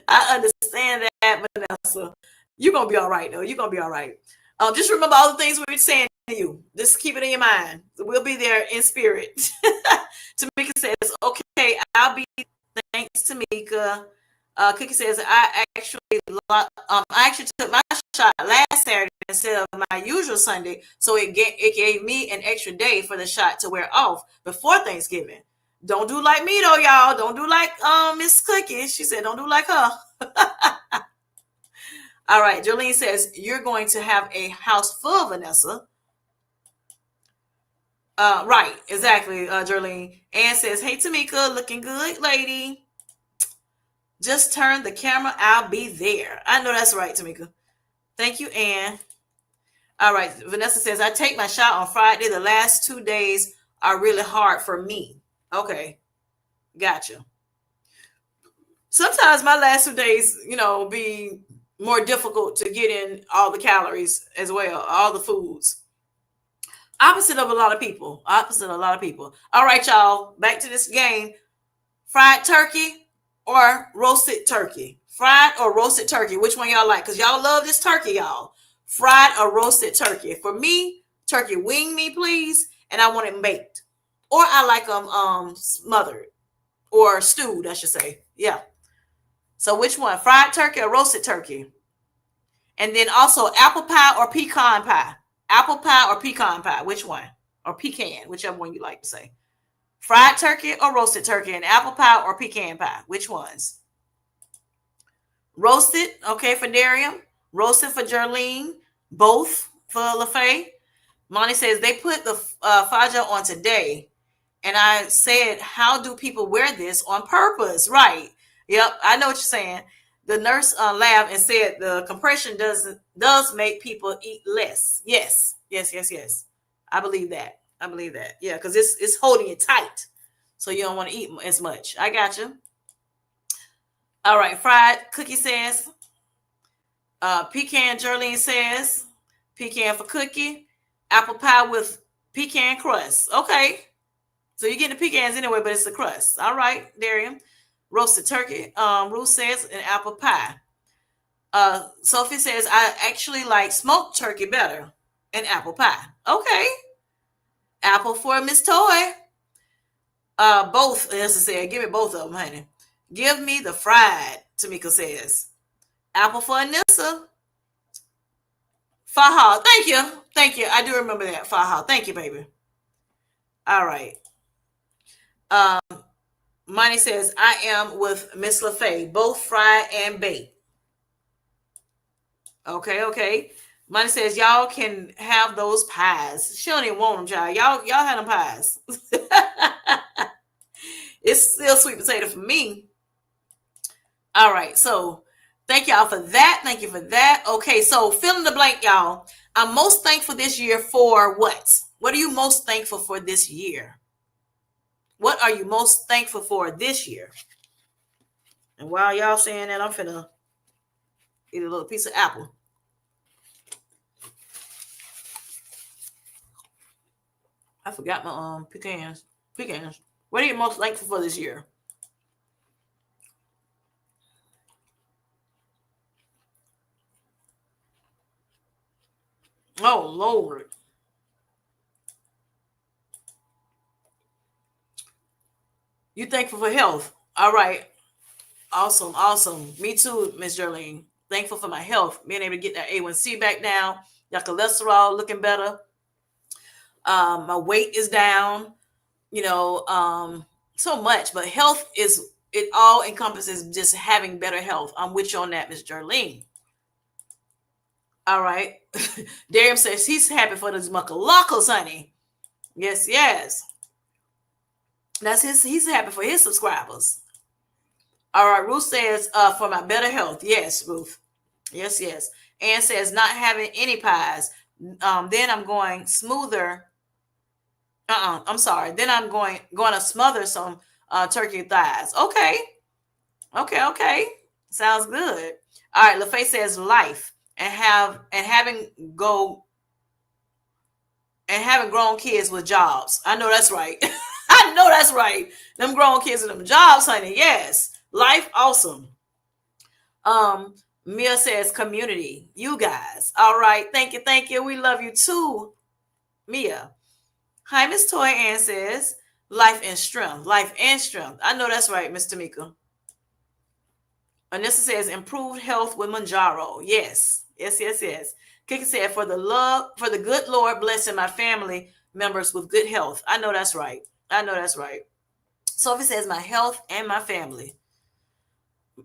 I understand that, Vanessa. You're going to be all right, though. You're going to be all right. Just remember all the things we were saying to you. Just keep it in your mind. We'll be there in spirit. Tamika says, okay, I'll be, thanks, Tamika. Cookie says, I actually took my shot last Saturday instead of my usual Sunday, so it gave me an extra day for the shot to wear off before Thanksgiving. Don't do like me though, y'all. Don't do like Miss Cookie. She said, don't do like her. All right, Jolene says, you're going to have a house full, Vanessa. Right, exactly, Jolene. Ann says, hey, Tamika, looking good, lady. Just turn the camera. I'll be there. I know that's right, Tamika. Thank you, Ann. All right. Vanessa says, I take my shot on Friday. The last 2 days are really hard for me. Okay. Gotcha. Sometimes my last 2 days, be more difficult to get in all the calories as well, all the foods. Opposite of a lot of people. All right, y'all. Back to this game. Fried turkey or roasted turkey? Fried or roasted turkey? Which one y'all like? Because y'all love this turkey, y'all. Fried or roasted turkey? For me, turkey wing me, please. And I want it baked. Or I like them smothered. Or stewed, I should say. Yeah. So which one? Fried turkey or roasted turkey? And then also apple pie or pecan pie? Apple pie or pecan pie? Which one? Or pecan, whichever one you like to say. Fried turkey or roasted turkey? And apple pie or pecan pie? Which ones? Roasted, okay, for Darium. Roasted for Jerlene. Both for LaFay. Monty says they put the Fajr on today. And I said, how do people wear this on purpose? Right. Yep, I know what you're saying. The nurse laughed and said the compression does make people eat less. Yes, yes, yes, yes. I believe that. I believe that. Yeah, because it's holding it tight, so you don't want to eat as much. I got you. All right, fried cookie says. Pecan Jerlene says pecan for cookie. Apple pie with pecan crust. Okay, so you're getting the pecans anyway, but it's the crust. All right, Darian. Roasted turkey. Ruth says an apple pie. Sophie says I actually like smoked turkey better and apple pie. Okay, apple for Miss Toy. Both, as I said, give me both of them, honey. Give me the fried. Tamika says apple for Anissa. Faha, thank you, thank you. I do remember that Faha. Thank you, baby. All right. Um, Money says I am with Miss LaFay, both fried and baked. Okay, okay. Money says y'all can have those pies. She don't even want them, child. Y'all have them pies. It's still sweet potato for me. All right, so thank y'all for that. Thank you for that. Okay, so fill in the blank, y'all. I'm most thankful this year for what? What are you most thankful for this year? What are you most thankful for this year? And while y'all saying that, I'm finna eat a little piece of apple. I forgot my pecans. Pecans. What are you most thankful for this year? Oh Lord. You thankful for health. All right. Awesome. Awesome. Me too, Miss Jerlene. Thankful for my health. Being able to get that A1C back down. Your cholesterol looking better. My weight is down. You know, so much. But health is it all encompasses just having better health. I'm with you on that, Miss Jerlene. All right. Darian says he's happy for those muckalocals, honey. Yes, yes. That's his. He's happy for his subscribers. All right. Ruth says, for my better health. Yes, Ruth. Yes, yes. Ann says not having any pies. Then I'm going smoother. I'm sorry. Then I'm going to smother some turkey thighs. Okay. Okay. Okay. Sounds good. All right. LaFay says life and having grown kids with jobs. I know that's right. I know that's right. Them grown kids with them jobs, honey. Yes. Life awesome. Um, Mia says community. You guys. All right. Thank you. Thank you. We love you too, Mia. Hi, Miss Toy Ann says life and strength. Life and strength. I know that's right, Miss Tamika. Anissa says improved health with Manjaro. Yes. Yes, yes, yes. Kiki said for the good Lord blessing my family members with good health. I know that's right. I know that's right. Sophie says my health and my family.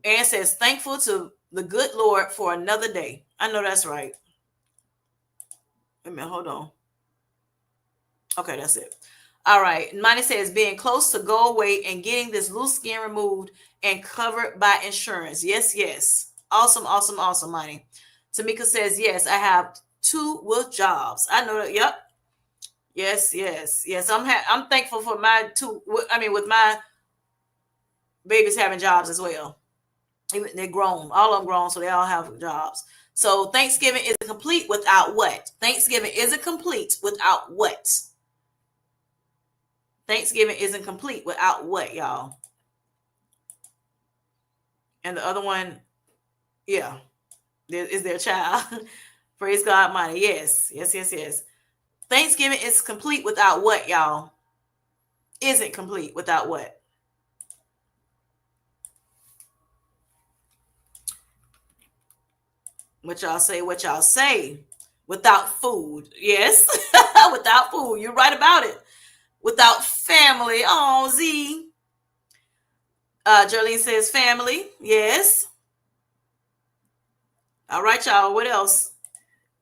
Ann says thankful to the good Lord for another day. I know that's right. Wait a minute, hold on. Okay, that's it. All right. Money says being close to go away and getting this loose skin removed and covered by insurance. Yes, yes. Awesome, awesome, awesome, Money. Tamika says, yes, I have two with jobs. I know that. Yep. Yes, yes, yes. I'm thankful for my two. I mean, with my babies having jobs as well. Even they're grown. All of them grown, so they all have jobs. So Thanksgiving isn't complete without what? Thanksgiving isn't complete without what? Thanksgiving isn't complete without what, y'all? And the other one, yeah, is their child. Praise God, money. Yes, yes, yes, yes. Thanksgiving is complete without what, y'all? Isn't complete without what? What y'all say? What y'all say? Without food. Yes, without food. You're right about it. Without family. Oh, Z. Jolene says family. Yes. All right, y'all. What else?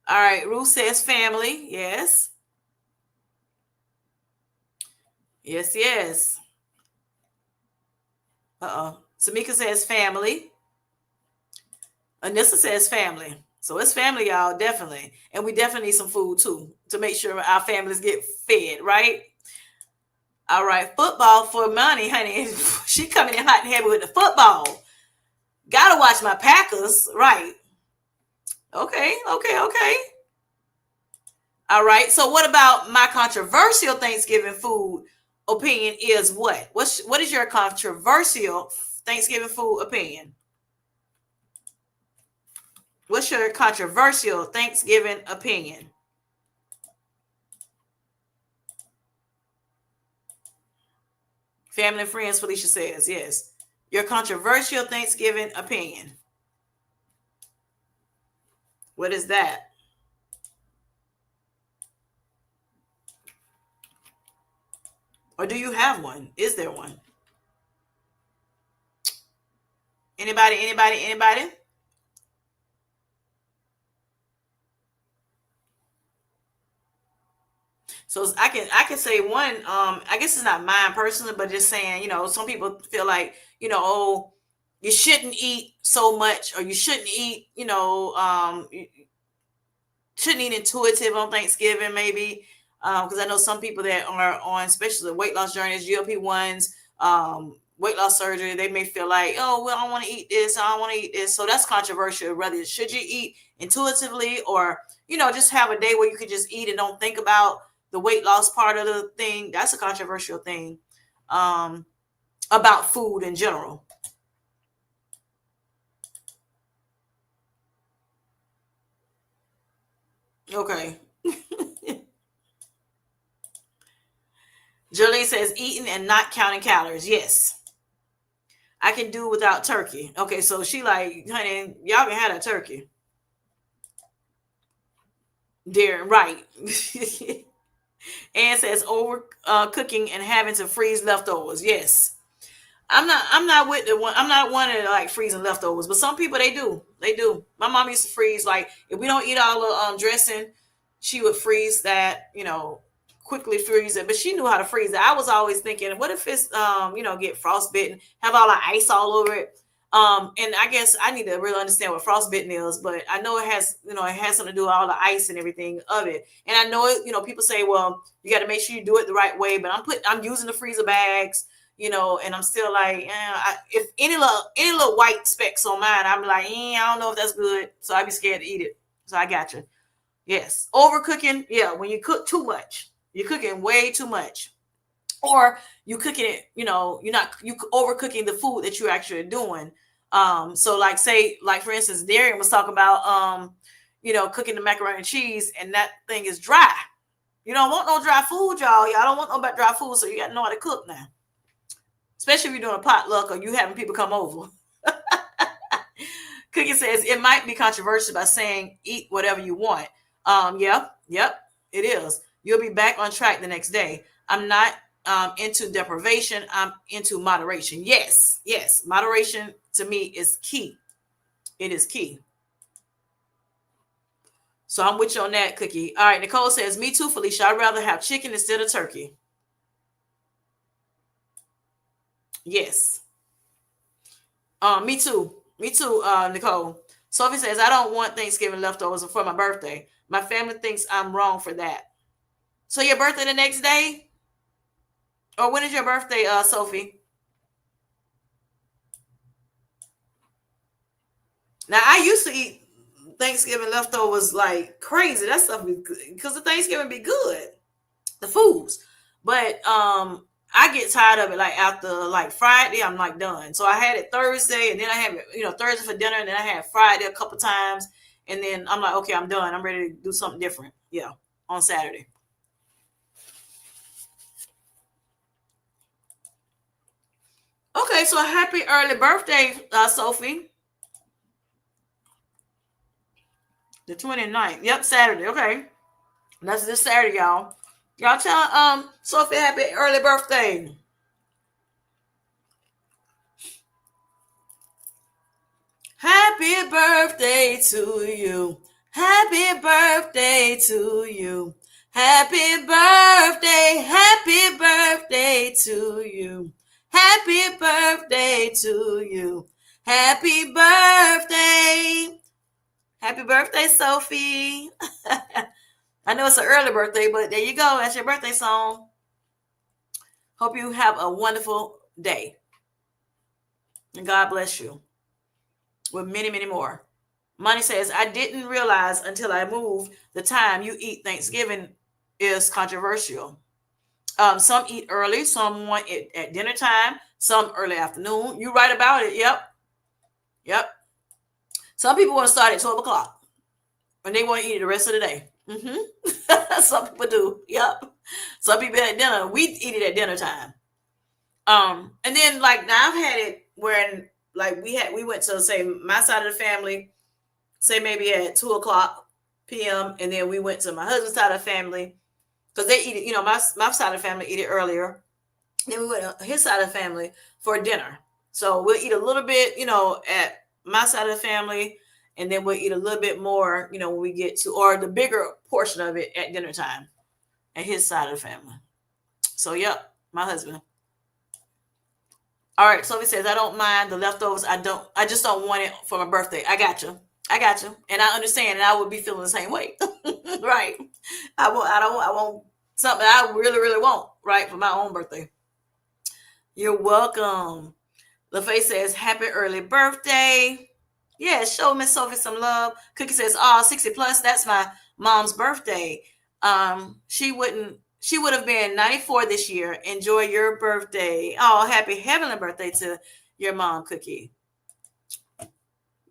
All right. Ruth says family. Yes. Yes, yes. Uh-oh. Tamika says family. Anissa says family. So it's family, y'all, definitely. And we definitely need some food too to make sure our families get fed, right? All right, football for money, honey. She coming in hot and heavy with the football. Gotta watch my Packers, right? Okay, okay, okay. All right. So what about my controversial Thanksgiving food opinion is what? What is your controversial Thanksgiving food opinion? What's your controversial Thanksgiving opinion? Family and friends, Felicia says, yes. Your controversial Thanksgiving opinion. What is that? Or do you have one? Is there one? Anybody, anybody, anybody? So I can say one. I guess it's not mine personally, but just saying, some people feel like, oh, you shouldn't eat so much, or you shouldn't eat, you shouldn't eat intuitive on Thanksgiving, maybe, because I know some people that are on, especially the weight loss journeys, GLP-1s, weight loss surgery, they may feel like, oh, well, I don't want to eat this, I don't want to eat this. So that's controversial. Whether should you eat intuitively, or just have a day where you could just eat and don't think about the weight loss part of the thing. That's a controversial thing about food in general. Okay. Jolie says eating and not counting calories. Yes. I can do without turkey. Okay, so she like, honey, y'all can have that turkey. Darren, right. Ann says over cooking and having to freeze leftovers. Yes. I'm not with the one. I'm not one of like freezing leftovers, but some people they do. They do. My mom used to freeze, like, if we don't eat all the dressing, she would freeze that, quickly freeze it. But she knew how to freeze it. I was always thinking, what if it's get frostbitten, have all the ice all over it. And I guess I need to really understand what frostbitten is, but I know it has something to do with all the ice and everything of it. And I know it, people say, well, you got to make sure you do it the right way, but I'm using the freezer bags, and I'm still like, if any little white specks on mine, I'm like, I don't know if that's good. So I'd be scared to eat it. So I got you. Yes. Overcooking. Yeah. When you cook too much, you're cooking way too much, or you cooking it, you overcooking the food that you're actually doing. So like, say, like, for instance, Darian was talking about, cooking the macaroni and cheese, and that thing is dry. You don't want no dry food, y'all. Y'all don't want no dry food. So you got to know how to cook now, especially if you're doing a potluck or you having people come over. Cookie says it might be controversial by saying eat whatever you want. Yep, it is. You'll be back on track the next day. I'm not into deprivation. I'm into moderation. Yes, moderation to me is key. It is key. So I'm with you on that, Cookie. All right, Nicole says, me too, Felicia. I'd rather have chicken instead of turkey. Yes. Me too. Me too, Nicole. Sophie says, I don't want Thanksgiving leftovers for my birthday. My family thinks I'm wrong for that. So your birthday the next day? Or when is your birthday, Sophie? Now, I used to eat Thanksgiving leftovers like crazy. That stuff be good because the Thanksgiving be good, the foods. But I get tired of it like after like Friday, I'm like done. So I had it Thursday, and then I had it, Thursday for dinner, and then I had Friday a couple times, and then I'm like, okay, I'm done. I'm ready to do something different. Yeah, on Saturday. Okay, so happy early birthday, Sophie. The 29th. Yep, Saturday. Okay. That's this Saturday, y'all. Y'all tell Sophie happy early birthday. Happy birthday to you. Happy birthday to you. Happy birthday. Happy birthday to you. Happy birthday to you. Happy birthday. Happy birthday, Sophie. I know it's an early birthday, but there you go. That's your birthday song. Hope you have a wonderful day. And God bless you with many, many more. Money says, I didn't realize until I moved the time you eat Thanksgiving is controversial. Some eat early, some want it at dinner time, some early afternoon. You right about it. Yep. Yep. Some people want to start at 12 o'clock and they want to eat it the rest of the day. Some people do. Yep. Some people at dinner, we eat it at dinner time. And then like now I've had it where like we went to say my side of the family, say maybe at 2 o'clock p.m. and then we went to my husband's side of the family because they eat it, my side of the family eat it earlier. Then we went to his side of the family for dinner. So we'll eat a little bit, at my side of the family, and then we'll eat a little bit more, when we get to, or the bigger portion of it at dinner time at his side of the family. So, yep, my husband. All right, Sophie says, I don't mind the leftovers. I just don't want it for my birthday. I got you. And I understand, and I would be feeling the same way. Right. I want something I really, really want, right, for my own birthday. You're welcome. LaFaye says, happy early birthday. Yeah, show Miss Sophie some love. Cookie says, 60 plus, that's my mom's birthday. She would have been 94 this year. Enjoy your birthday. Oh, happy heavenly birthday to your mom, Cookie.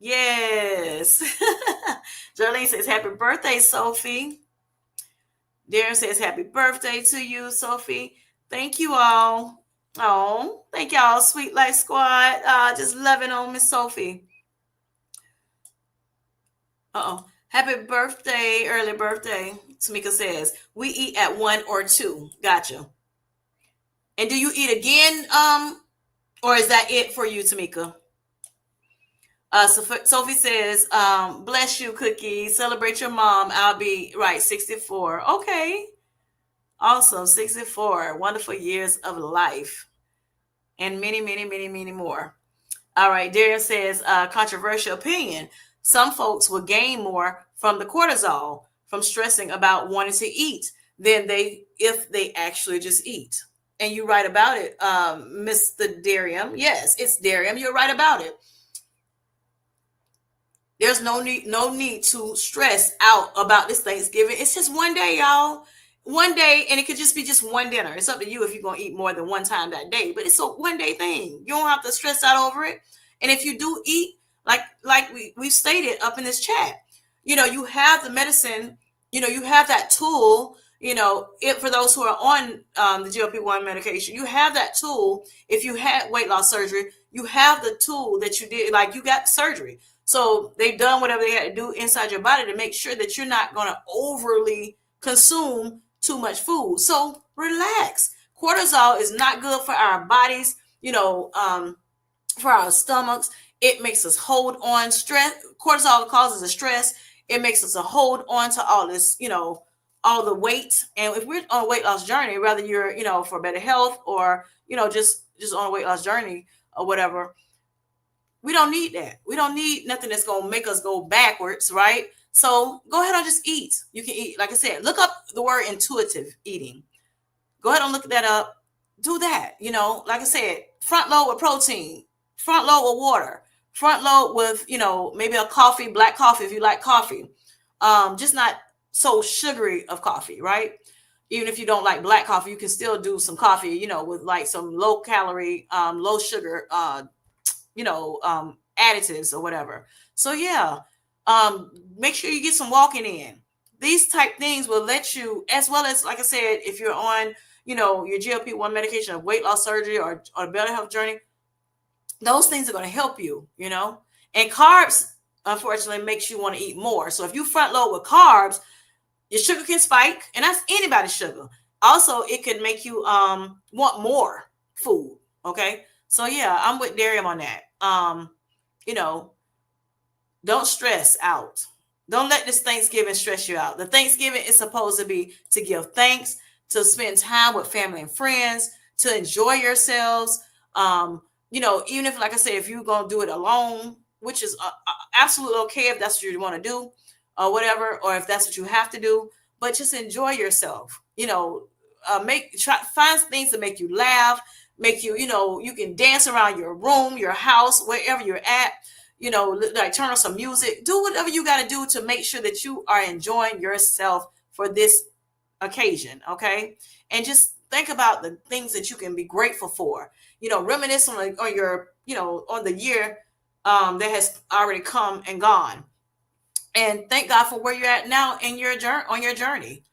Yes. Jarlene says, happy birthday, Sophie. Darren says, happy birthday to you, Sophie. Thank you all. Oh, thank y'all, Sweet Life Squad. Just loving on Miss Sophie. Happy birthday, early birthday. Tamika says, we eat at 1 or 2. Gotcha. And do you eat again? Or is that it for you, Tamika? Sophie says, bless you, Cookie. Celebrate your mom. I'll be right, 64. Okay. Awesome. 64. Wonderful years of life. And many, many, many, many more. All right. Darian says, controversial opinion. Some folks will gain more from the cortisol from stressing about wanting to eat than if they actually just eat. And you're right about it, Mr. Darian. Yes, it's Darian. You're right about it. There's no need to stress out about this Thanksgiving. It's just one day, y'all. One day, and it could just be just one dinner. It's up to you if you're going to eat more than one time that day. But it's a one day thing. You don't have to stress out over it. And if you do eat, like we stated up in this chat, you have the medicine, you have that tool, for those who are on the GLP-1 medication, you have that tool. If you had weight loss surgery, you have the tool that you did, like you got surgery. So they've done whatever they had to do inside your body to make sure that you're not going to overly consume too much food. So relax. Cortisol is not good for our bodies, for our stomachs. It makes us hold on. Stress. Cortisol causes a stress. It makes us hold on to all this, all the weight. And if we're on a weight loss journey, whether you're, for better health or, just on a weight loss journey or whatever, we don't need that. We don't need nothing that's going to make us go backwards, right? So go ahead and just eat. You can eat, like I said, look up the word intuitive eating. Go ahead and look that up. Do that. Like I said, front load with protein, front load with water, front load with, maybe a coffee, black coffee if you like coffee. Just not so sugary of coffee, right? Even if you don't like black coffee, you can still do some coffee, with like some low calorie, low sugar, additives or whatever. So yeah, make sure you get some walking in. These type things will let you, as well as, like I said, if you're on, your GLP-1 medication, or weight loss surgery, or a better health journey, those things are going to help you, and carbs, unfortunately, makes you want to eat more. So if you front load with carbs, your sugar can spike, and that's anybody's sugar. Also, it could make you want more food. Okay. So yeah, I'm with Darian on that. Don't stress out. Don't let this Thanksgiving stress you out. The Thanksgiving is supposed to be to give thanks, to spend time with family and friends, to enjoy yourselves. Even if, like I said, if you're going to do it alone, which is absolutely okay if that's what you want to do or whatever, or if that's what you have to do, but just enjoy yourself. Find things to make you laugh, make you, you can dance around your room, your house, wherever you're at, like turn on some music, do whatever you got to do to make sure that you are enjoying yourself for this occasion. Okay. And just think about the things that you can be grateful for, reminisce on your, on the year that has already come and gone, and thank God for where you're at now in your journey, on your journey.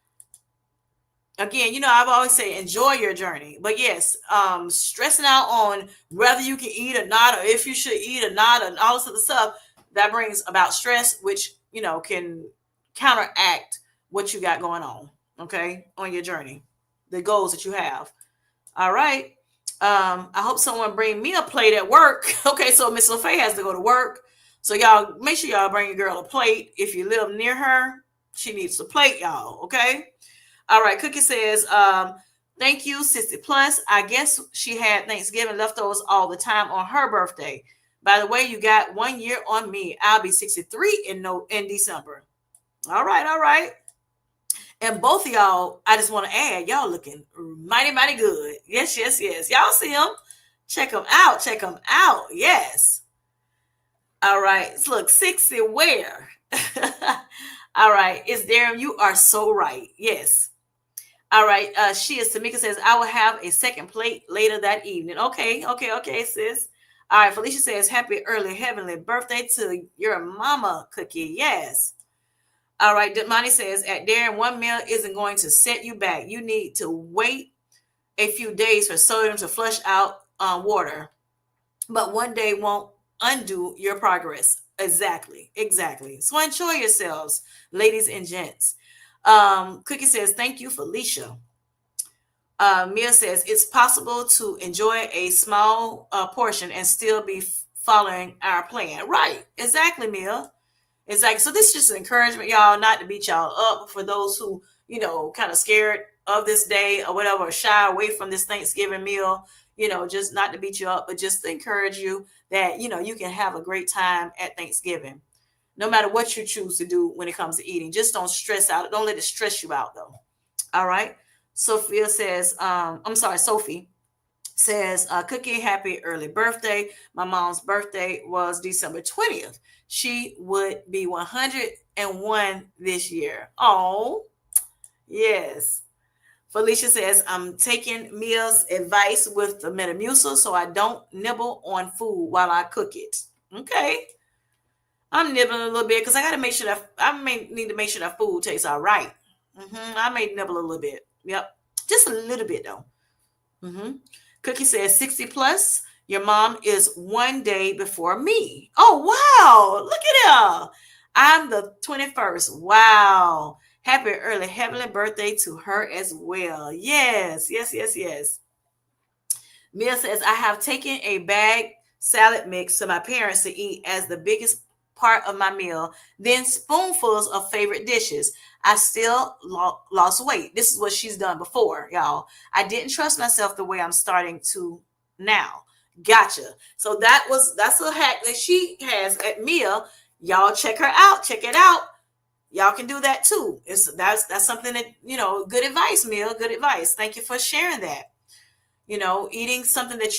Again, I've always say enjoy your journey, but yes, stressing out on whether you can eat or not, or if you should eat or not, and all this other stuff that brings about stress, which can counteract what you got going on. Okay, on your journey, the goals that you have. All right. I hope someone bring me a plate at work. Okay, so Miss LaFay has to go to work. So y'all make sure y'all bring your girl a plate. If you live near her, she needs a plate, y'all. Okay. All right. Cookie says, thank you, 60 plus. I guess she had Thanksgiving leftovers all the time on her birthday. By the way, you got 1 year on me. I'll be 63 in December. All right, all right. And both of y'all, I just want to add, y'all looking mighty, mighty good. Yes, yes, yes. Y'all see them? Check them out. Check them out. Yes. All right. Look, 60 where? All right. It's Darren. You are so right. Yes. All right. She is Tamika says, I will have a second plate later that evening. Okay. Okay. Okay, sis. All right. Felicia says, happy early heavenly birthday to your mama, Cookie. Yes. All right. Monty says, at Darren, one meal isn't going to set you back. You need to wait a few days for sodium to flush out water, but one day won't undo your progress. Exactly. Exactly. So enjoy yourselves, ladies and gents. Cookie says, thank you, Felicia. Mia says, it's possible to enjoy a small portion and still be following our plan. Right. Exactly, Mia. Exactly. So this is just an encouragement, y'all, not to beat y'all up for those who, kind of scared of this day or whatever, or shy away from this Thanksgiving meal, just not to beat you up, but just to encourage you that, you can have a great time at Thanksgiving, no matter what you choose to do when it comes to eating. Just don't stress out. Don't let it stress you out, though. All right. Sophia says, I'm sorry, Sophie says, Cookie, happy early birthday. My mom's birthday was December 20th. She would be 101 this year. Oh, yes. Felicia says, I'm taking Mia's advice with the Metamucil so I don't nibble on food while I cook it. Okay. I'm nibbling a little bit because I got to make sure that I may need to make sure that food tastes all right. I may nibble a little bit. Yep. Just a little bit, though. Cookie says 60 plus. Your mom is 1 day before me. Oh, wow. Look at her. I'm the 21st. Wow. Happy early heavenly birthday to her as well. Yes, yes, yes, yes. Mia says, I have taken a bag salad mix to my parents to eat as the biggest part of my meal, then spoonfuls of favorite dishes. I still lost weight. This is what she's done before, y'all. I didn't trust myself the way I'm starting to now. Gotcha. So that's a hack that she has at Mia. Y'all check her out. Check it out. Y'all can do that too. That's something that, good advice, Mia. Good advice. Thank you for sharing that. Eating something that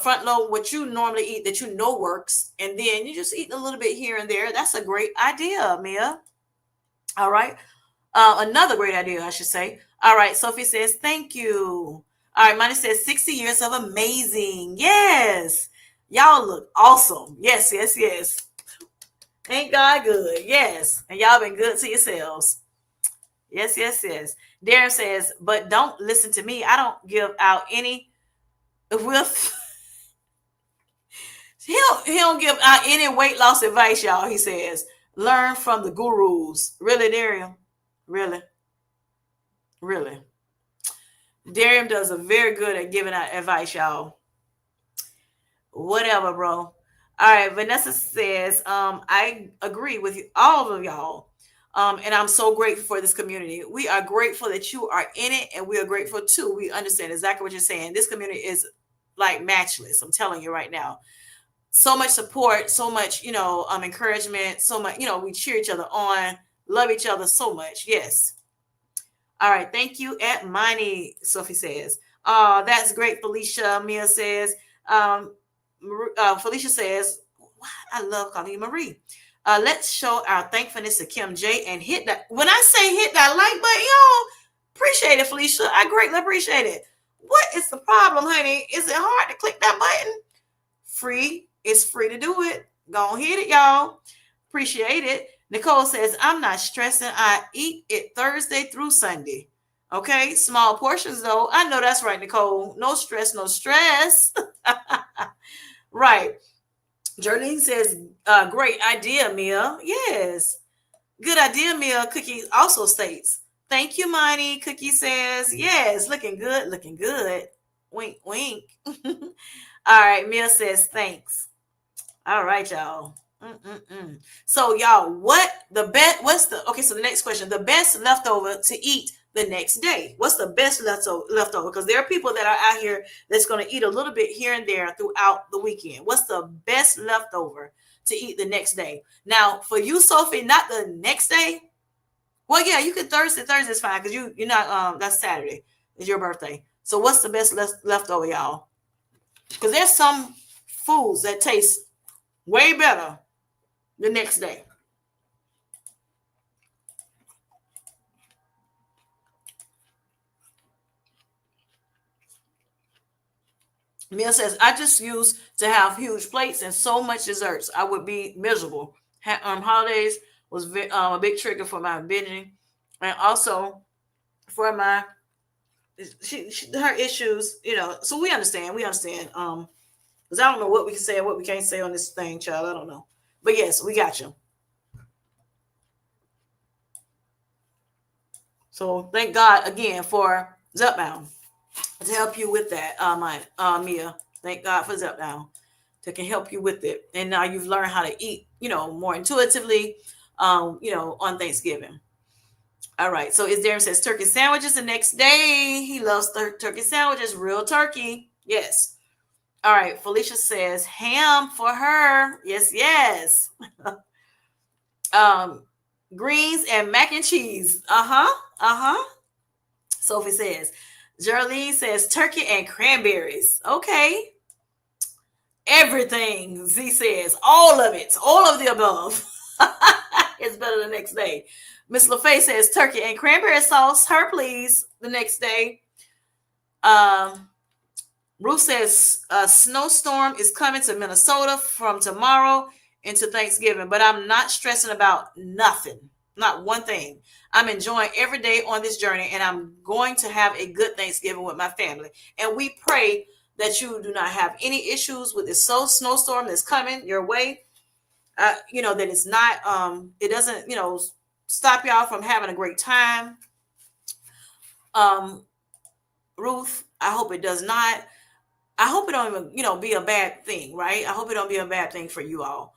front load what you normally eat that works, and then you just eat a little bit here and there. That's a great idea, Mia. All right. Another great idea, I should say. All right. Sophie says, thank you. All right. Money says 60 years of amazing. Yes. Y'all look awesome. Yes, yes, yes. Thank God good. Yes. And y'all been good to yourselves. Yes, yes, yes. Darren says, but don't listen to me. I don't give out any with he don't give out any weight loss advice, y'all. He says, learn from the gurus. Really, Darren? Really? Really? Darren does a very good at giving out advice, y'all. Whatever, bro. All right, Vanessa says, I agree with you, all of y'all. And I'm so grateful for this community. We are grateful that you are in it, and we are grateful too. We understand exactly what you're saying. This community is like matchless. I'm telling you right now. So much support, so much, encouragement, so much, we cheer each other on, love each other so much. Yes. All right. Thank you, at Miney, Sophie says. That's great, Felicia. Mia says. Um, Felicia says, I love calling you Marie. Let's show our thankfulness to Kim J and hit that. When I say hit that like button, y'all, appreciate it, Felicia. I greatly appreciate it. What is the problem, honey? Is it hard to click that button? Free. It's free to do it. Go on, hit it, y'all. Appreciate it. Nicole says, I'm not stressing. I eat it Thursday through Sunday. Okay. Small portions, though. I know that's right, Nicole. No stress, no stress. Right. Jolene says, great idea, Mia. Yes. Good idea, Mia. Cookie also states, thank you, Money. Cookie says, yes. Looking good. Looking good. Wink, wink. All right. Mia says, thanks. All right, y'all. So, y'all, okay, so the next question, the best leftover to eat the next day. What's the best leftover? Because there are people that are out here that's going to eat a little bit here and there throughout the weekend. What's the best leftover to eat the next day? Now, for you, Sophie, not the next day. Well, yeah, you can Thursday. Thursday's fine because you're not. That's Saturday. It's your birthday. So, what's the best leftover, y'all? Because there's some foods that taste way better the next day. Mia says, I just used to have huge plates and so much desserts. I would be miserable. Holidays was a big trigger for my binging and also for my her issues, so we understand. Because I don't know what we can say and what we can't say on this thing, child. I don't know. But yes, we got you. So thank God again for Zupbound to help you with that, Mia. Thank God for Zupbound that can help you with it. And now you've learned how to eat, more intuitively, on Thanksgiving. All right. So is Darren says turkey sandwiches the next day. He loves turkey sandwiches, real turkey. Yes. All right. Felicia says ham for her. Yes, yes. Greens and mac and cheese. Sophie says, Geraldine says turkey and cranberries. Okay. Everything. Z says all of it, all of the above. It's better the next day. Miss LaFay says turkey and cranberry sauce. Her, please, the next day. Ruth says a snowstorm is coming to Minnesota from tomorrow into Thanksgiving, but I'm not stressing about nothing, not one thing. I'm enjoying every day on this journey, and I'm going to have a good Thanksgiving with my family. And we pray that you do not have any issues with this snowstorm that's coming your way. That it's not, it doesn't, stop y'all from having a great time. Ruth, I hope it does not. I hope it don't even, be a bad thing, right? I hope it don't be a bad thing for you all.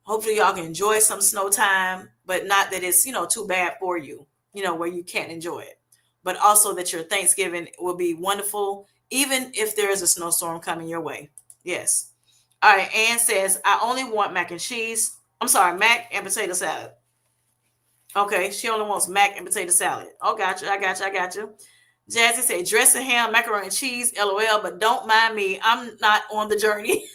Hopefully y'all can enjoy some snow time, but not that it's, too bad for you, where you can't enjoy it. But also that your Thanksgiving will be wonderful, even if there is a snowstorm coming your way. Yes. All right. Ann says, I only want mac and cheese. I'm sorry, mac and potato salad. Okay. She only wants mac and potato salad. Oh, gotcha. I got you. Jazzy said, dressing ham, macaroni and cheese, LOL, but don't mind me. I'm not on the journey.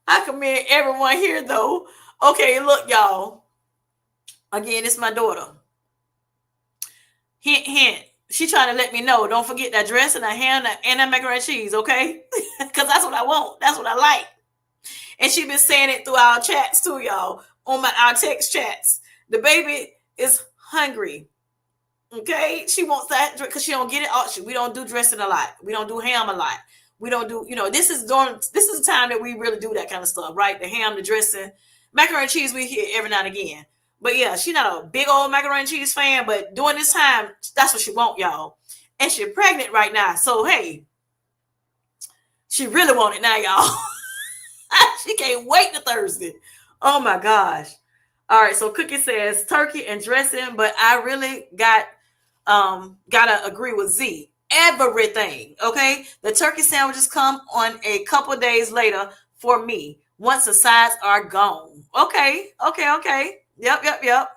I commend everyone here, though. Okay, look, y'all. Again, it's my daughter. Hint, hint. She trying to let me know. Don't forget that dress and that ham and that macaroni and cheese, okay? Because that's what I want. That's what I like. And she been saying it through our chats too, y'all. On our text chats. The baby is hungry. Okay, she wants that because she don't get it. We don't do dressing a lot. We don't do ham a lot. We don't do. This is the time that we really do that kind of stuff, right? The ham, the dressing, macaroni and cheese. We hear every now and again. But yeah, she's not a big old macaroni and cheese fan. But during this time, that's what she want, y'all. And she's pregnant right now. So hey, she really want it now, y'all. She can't wait to Thursday. Oh my gosh. All right, so Cookie says turkey and dressing, but I really got Gotta agree with Z. Everything. Okay. The turkey sandwiches come on a couple days later for me once the sides are gone. Okay. Okay. Okay. Yep. Yep. Yep.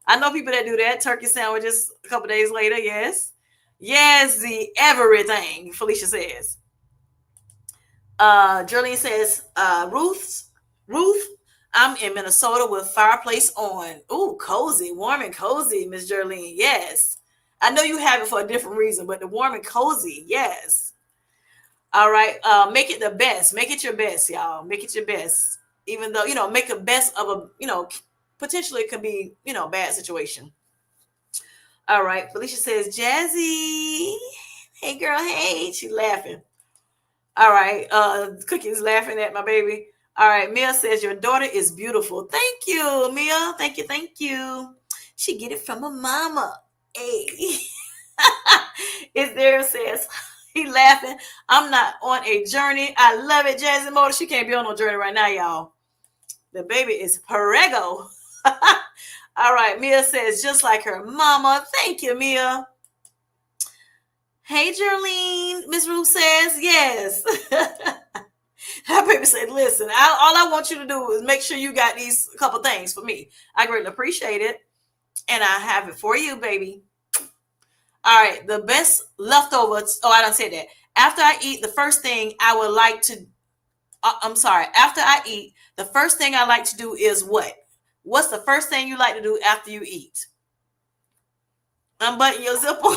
I know people that do that. Turkey sandwiches a couple days later. Yes. Yes. The everything. Felicia says. Jerlene says, Ruth, I'm in Minnesota with fireplace on. Ooh, cozy, warm and cozy, Miss Jerlene. Yes. I know you have it for a different reason, but the warm and cozy, yes. All right. Make it the best. Make it your best, y'all. Make it your best. Even though, make the best of a, potentially it could be, bad situation. All right. Felicia says, Jazzy. Hey girl, hey. She's laughing. All right. Cookie's laughing at my baby. All right. Mia says, your daughter is beautiful. Thank you, Mia. Thank you. Thank you. She get it from her mama. Hey. It's there says, he laughing. I'm not on a journey. I love it, Jazzy Motor. She can't be on no journey right now, y'all. The baby is Perego. All right. Mia says, just like her mama. Thank you, Mia. Hey, Jerlene. Miss Ruth says, yes. That baby said, listen, all I want you to do is make sure you got these couple things for me. I greatly appreciate it. And I have it for you, baby. All right. The best leftovers. Oh, I don't say that. After I eat, the first thing I would like to, I'm sorry. After I eat, the first thing I like to do is what? What's the first thing you like to do after you eat? Unbutton your zipper.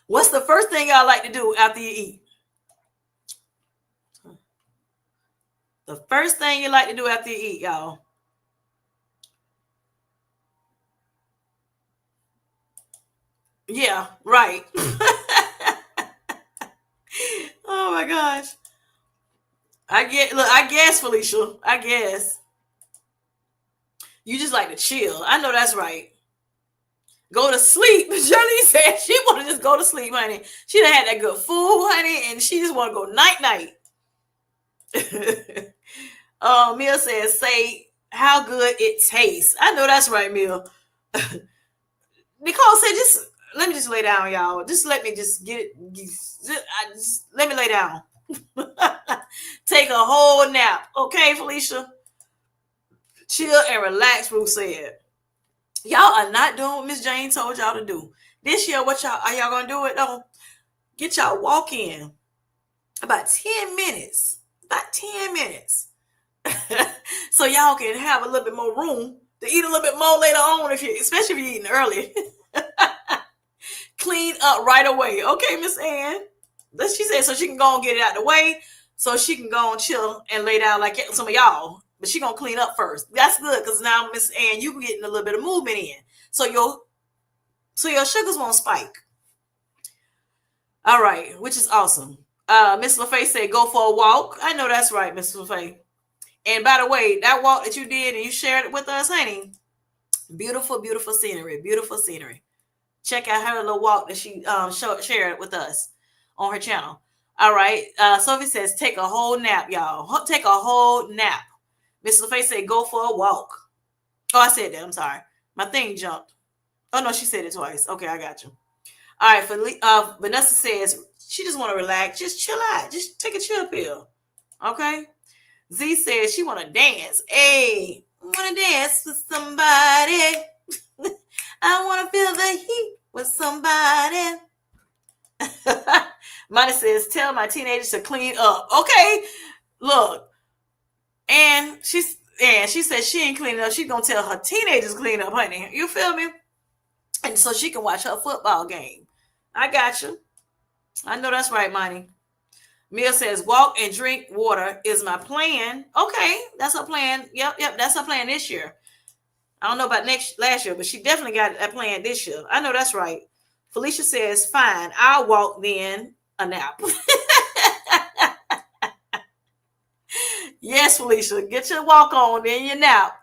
What's the first thing y'all like to do after you eat? The first thing you like to do after you eat, y'all. Yeah, right. Oh my gosh. I guess, Felicia. I guess. You just like to chill. I know that's right. Go to sleep. Journey said she want to just go to sleep, honey. She done had that good food, honey, and she just want to go night. Mia says, say how good it tastes. I know that's right, Mia. Nicole said, just let me just lay down, y'all. Just let me just get it. Just let me lay down. Take a whole nap. Okay, Felicia? Chill and relax, Ruth said. Y'all are not doing what Miss Jane told y'all to do. This year, what y'all are y'all gonna do it though? Get y'all walk in about 10 minutes. About 10 minutes. So y'all can have a little bit more room to eat a little bit more later on, especially if you're eating early. Clean up right away. Okay, Miss Ann. She said so she can go and get it out the way so she can go and chill and lay down like some of y'all. But she gonna clean up first. That's good because now Miss Ann, you getting a little bit of movement in. So your sugars won't spike. All right, which is awesome. Miss LaFay said go for a walk. I know that's right, Miss LaFay. And by the way, that walk that you did and you shared it with us, honey, beautiful, beautiful scenery. Beautiful scenery. Check out her little walk that she shared with us on her channel. All right. Sophie says, take a whole nap, y'all. Take a whole nap. Miss LaFay said, go for a walk. Oh, I said that. I'm sorry. My thing jumped. Oh, no, she said it twice. Okay, I got you. All right. Vanessa says, she just want to relax. Just chill out. Just take a chill pill. Okay. Z says she want to dance. Hey, want to dance with somebody. I want to feel the heat with somebody. Money says, tell my teenagers to clean up. Okay, look. And she says she ain't cleaning up. She's going to tell her teenagers to clean up, honey. You feel me? And so she can watch her football game. I got you. I know that's right, Money. Mia says, walk and drink water is my plan. Okay, that's her plan. Yep, that's her plan this year. I don't know about last year, but she definitely got that plan this year. I know that's right. Felicia says, fine, I'll walk then a nap. Yes, Felicia, get your walk on, then your nap.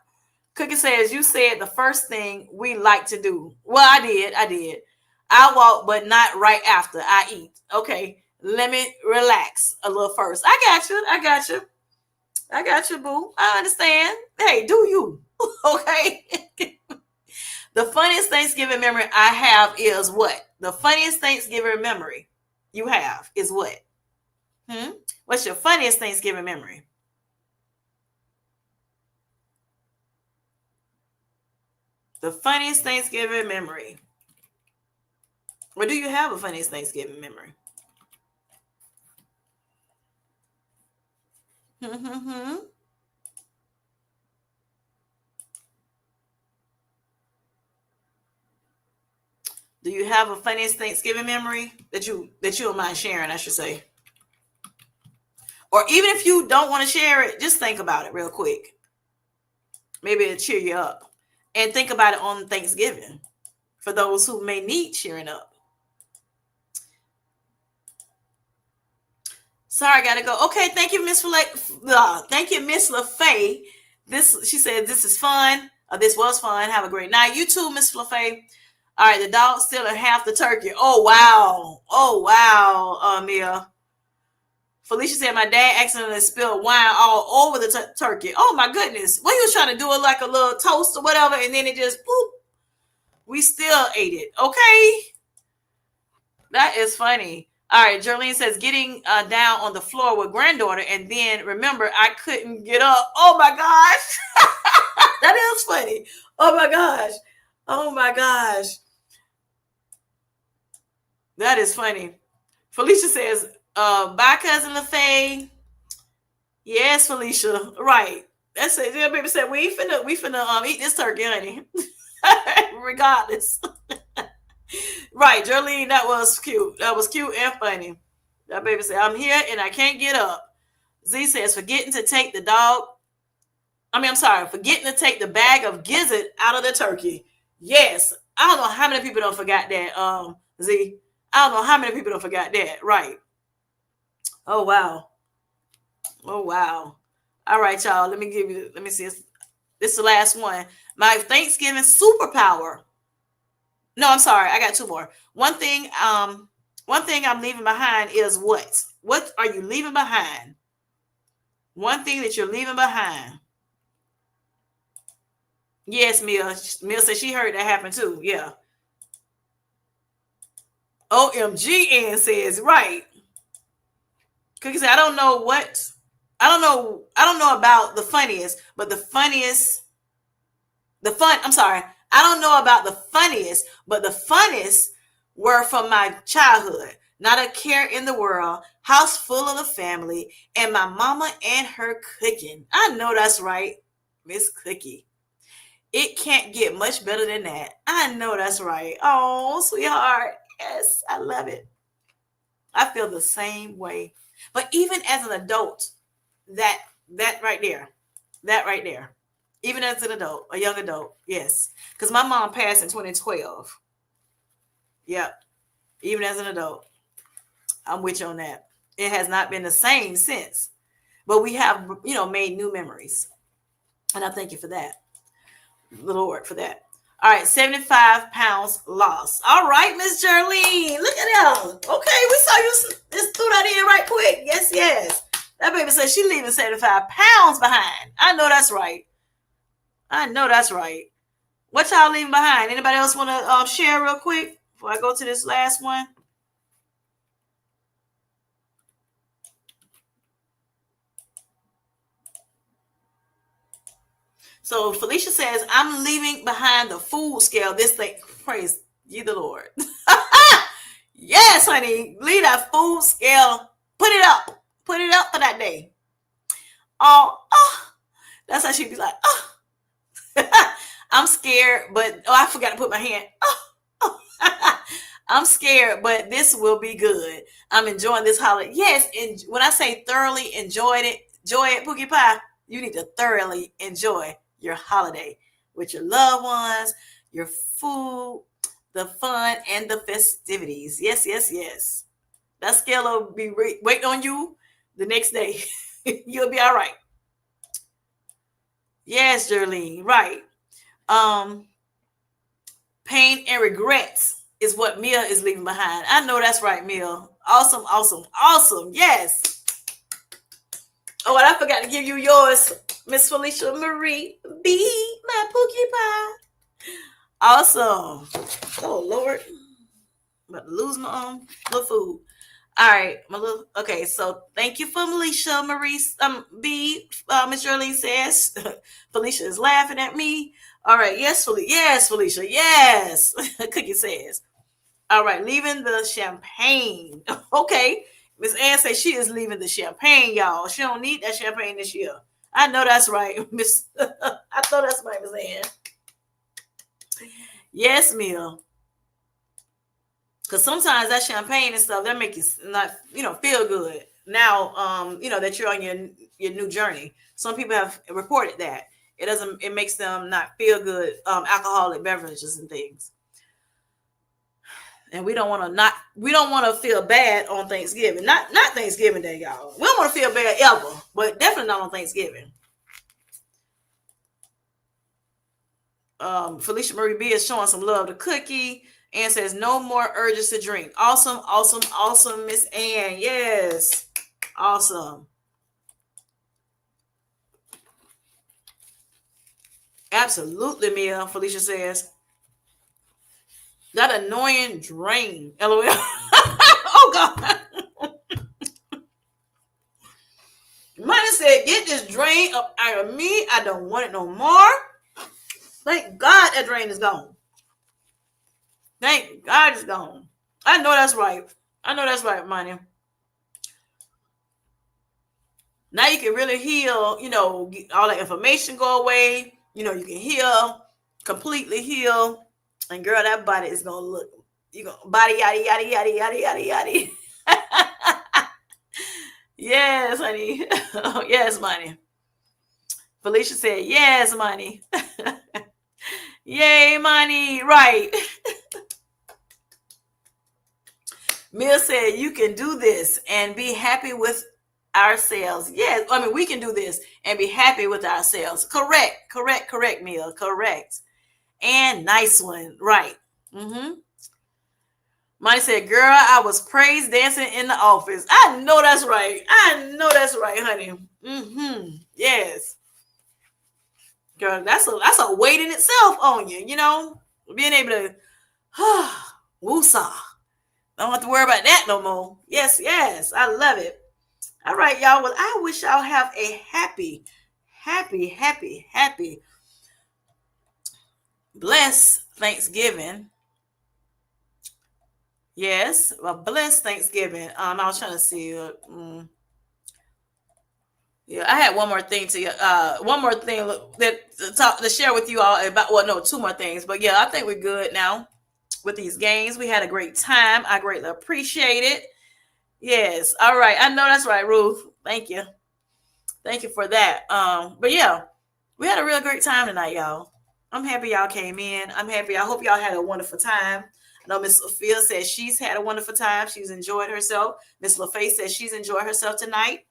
Cookie says, you said the first thing we like to do. Well, I did. I walk, but not right after I eat. Okay, let me relax a little first. I got you. I got you, boo. I understand. Hey, do you? Okay. The funniest Thanksgiving memory I have is what? The funniest Thanksgiving memory you have is what? Hmm? What's your funniest Thanksgiving memory? The funniest Thanksgiving memory. Or do you have a funniest Thanksgiving memory? Hmm. Do you have a funniest Thanksgiving memory that you don't mind sharing, I should say? Or even if you don't want to share it, just think about it real quick. Maybe it'll cheer you up. And think about it on Thanksgiving for those who may need cheering up. Sorry, I gotta go. Okay, thank you, Miss thank you, Miss LaFay. She said this is fun. This was fun. Have a great night. You too, Miss LaFay. All right, the dog still in half the turkey. Oh wow. Oh wow, Mia. Felicia said my dad accidentally spilled wine all over the turkey. Oh my goodness. Well, he was trying to do it like a little toast or whatever, and then it just boop. We still ate it. Okay. That is funny. All right, Jerlene says getting down on the floor with granddaughter, and then remember I couldn't get up. Oh my gosh, that is funny. Oh my gosh, oh my gosh, that is funny. Felicia says, "Bye, cousin LaFay." Yes, Felicia. Right. That's it. Yeah, baby said we finna eat this turkey, honey. Regardless. Right, Jolene, that was cute. That was cute and funny. That baby said, I'm here and I can't get up. Z says, forgetting to take the dog. I'm sorry, forgetting to take the bag of gizzard out of the turkey. Yes. I don't know how many people don't forgot that, Z. I don't know how many people don't forgot that. Right. Oh wow. Oh wow. All right, y'all. Let me see. This is the last one. My Thanksgiving superpower. No, I'm sorry. I got two more. One thing I'm leaving behind is what? What are you leaving behind? One thing that you're leaving behind. Yes, Mia. Mia said she heard that happen too. Yeah. OMGN says, right. Cookie said, I don't know what. I don't know about the funniest, but I'm sorry. I don't know about the funniest, but the funnest were from my childhood. Not a care in the world, house full of the family, and my mama and her cooking. I know that's right, Miss Cookie. It can't get much better than that. I know that's right. Oh, sweetheart. Yes, I love it. I feel the same way. But even as an adult, that that right there, that right there, even as an adult, a young adult, yes. Because my mom passed in 2012. Yep. Even as an adult, I'm with you on that. It has not been the same since, but we have, made new memories, and I thank you for that, the Lord, for that. All right, 75 pounds lost. All right, Miss Jerlene, look at that. Okay, we saw you just threw that in right quick. Yes, yes. That baby says she's leaving 75 pounds behind. I know that's right. I know that's right. What y'all leaving behind? Anybody else want to share real quick before I go to this last one? So Felicia says, I'm leaving behind the food scale. This thing, praise ye the Lord. Yes, honey. Leave that food scale. Put it up. Put it up for that day. Oh. That's how she'd be like, oh. I'm scared, but I forgot to put my hand. Oh. I'm scared, but this will be good. I'm enjoying this holiday. Yes, and when I say thoroughly enjoy it, Pookie Pie, you need to thoroughly enjoy your holiday with your loved ones, your food, the fun, and the festivities. Yes, yes, yes. That scale will be waiting on you the next day. You'll be all right. Yes, Jerlene, right. Um, Pain and regrets is what Mia is leaving behind. I know that's right, Mia. Awesome, awesome, awesome. Yes. Oh, and I forgot to give you yours, Miss Felicia Marie B, my Pookie Pie. Awesome. Oh Lord, I'm about to lose my little food. All right, my little. Okay, so thank you for Felicia Marie B. Miss Shirley says Felicia is laughing at me. All right, yes, Felicia. Yes, Felicia. Yes. Cookie says. All right, leaving the champagne. Okay. Miss Ann says she is leaving the champagne, y'all. She don't need that champagne this year. I know that's right, Miss. I know that's right, Miss Ann. Yes, Mia. Because sometimes that champagne and stuff that make you not, feel good. Now, that you're on your new journey. Some people have reported that it doesn't. It makes them not feel good. Alcoholic beverages and things. And we don't want to feel bad on Thanksgiving. Not Thanksgiving Day, y'all. We don't want to feel bad ever, but definitely not on Thanksgiving. Felicia Marie B is showing some love to Cookie and says no more urges to drink. Awesome, awesome, awesome, Miss Ann. Yes, awesome. Absolutely, Mia. Felicia says that annoying drain. LOL. Oh God. Money said, get this drain up out of me. I don't want it no more. Thank God that drain is gone. Thank God it's gone. I know that's right. I know that's right, Money. Now you can really heal, all that information go away. You can heal, completely heal. And girl, that body is gonna look, body yada yada yada yada yada yada. Yes, honey. Yes, Money. Felicia said, yes, Money. Yay, Money. Right. Mia said, you can do this and be happy with ourselves. Yes, I mean, we can do this and be happy with ourselves. Correct, Mia. Correct. And nice one. Right. Mm-hmm. Money said, girl, I was praise dancing in the office. I know that's right. I know that's right, honey. Mm-hmm. Yes. Girl, that's a weight in itself on you, being able to woosah. Don't have to worry about that no more. Yes, yes. I love it. All right, y'all. Well, I wish y'all have a happy, blessed Thanksgiving. Yes, a blessed Thanksgiving. I was trying to see. Yeah, I had one more thing to share with you all about. Well, no, two more things, but yeah, I think we're good now with these games. We had a great time. I greatly appreciate it. Yes. All right. I know that's right, Ruth. Thank you. Thank you for that. But yeah, we had a real great time tonight, y'all. I'm happy y'all came in. I'm happy. I hope y'all had a wonderful time. I know Miss Sophia says she's had a wonderful time. She's enjoyed herself. Miss LaFace says she's enjoyed herself tonight.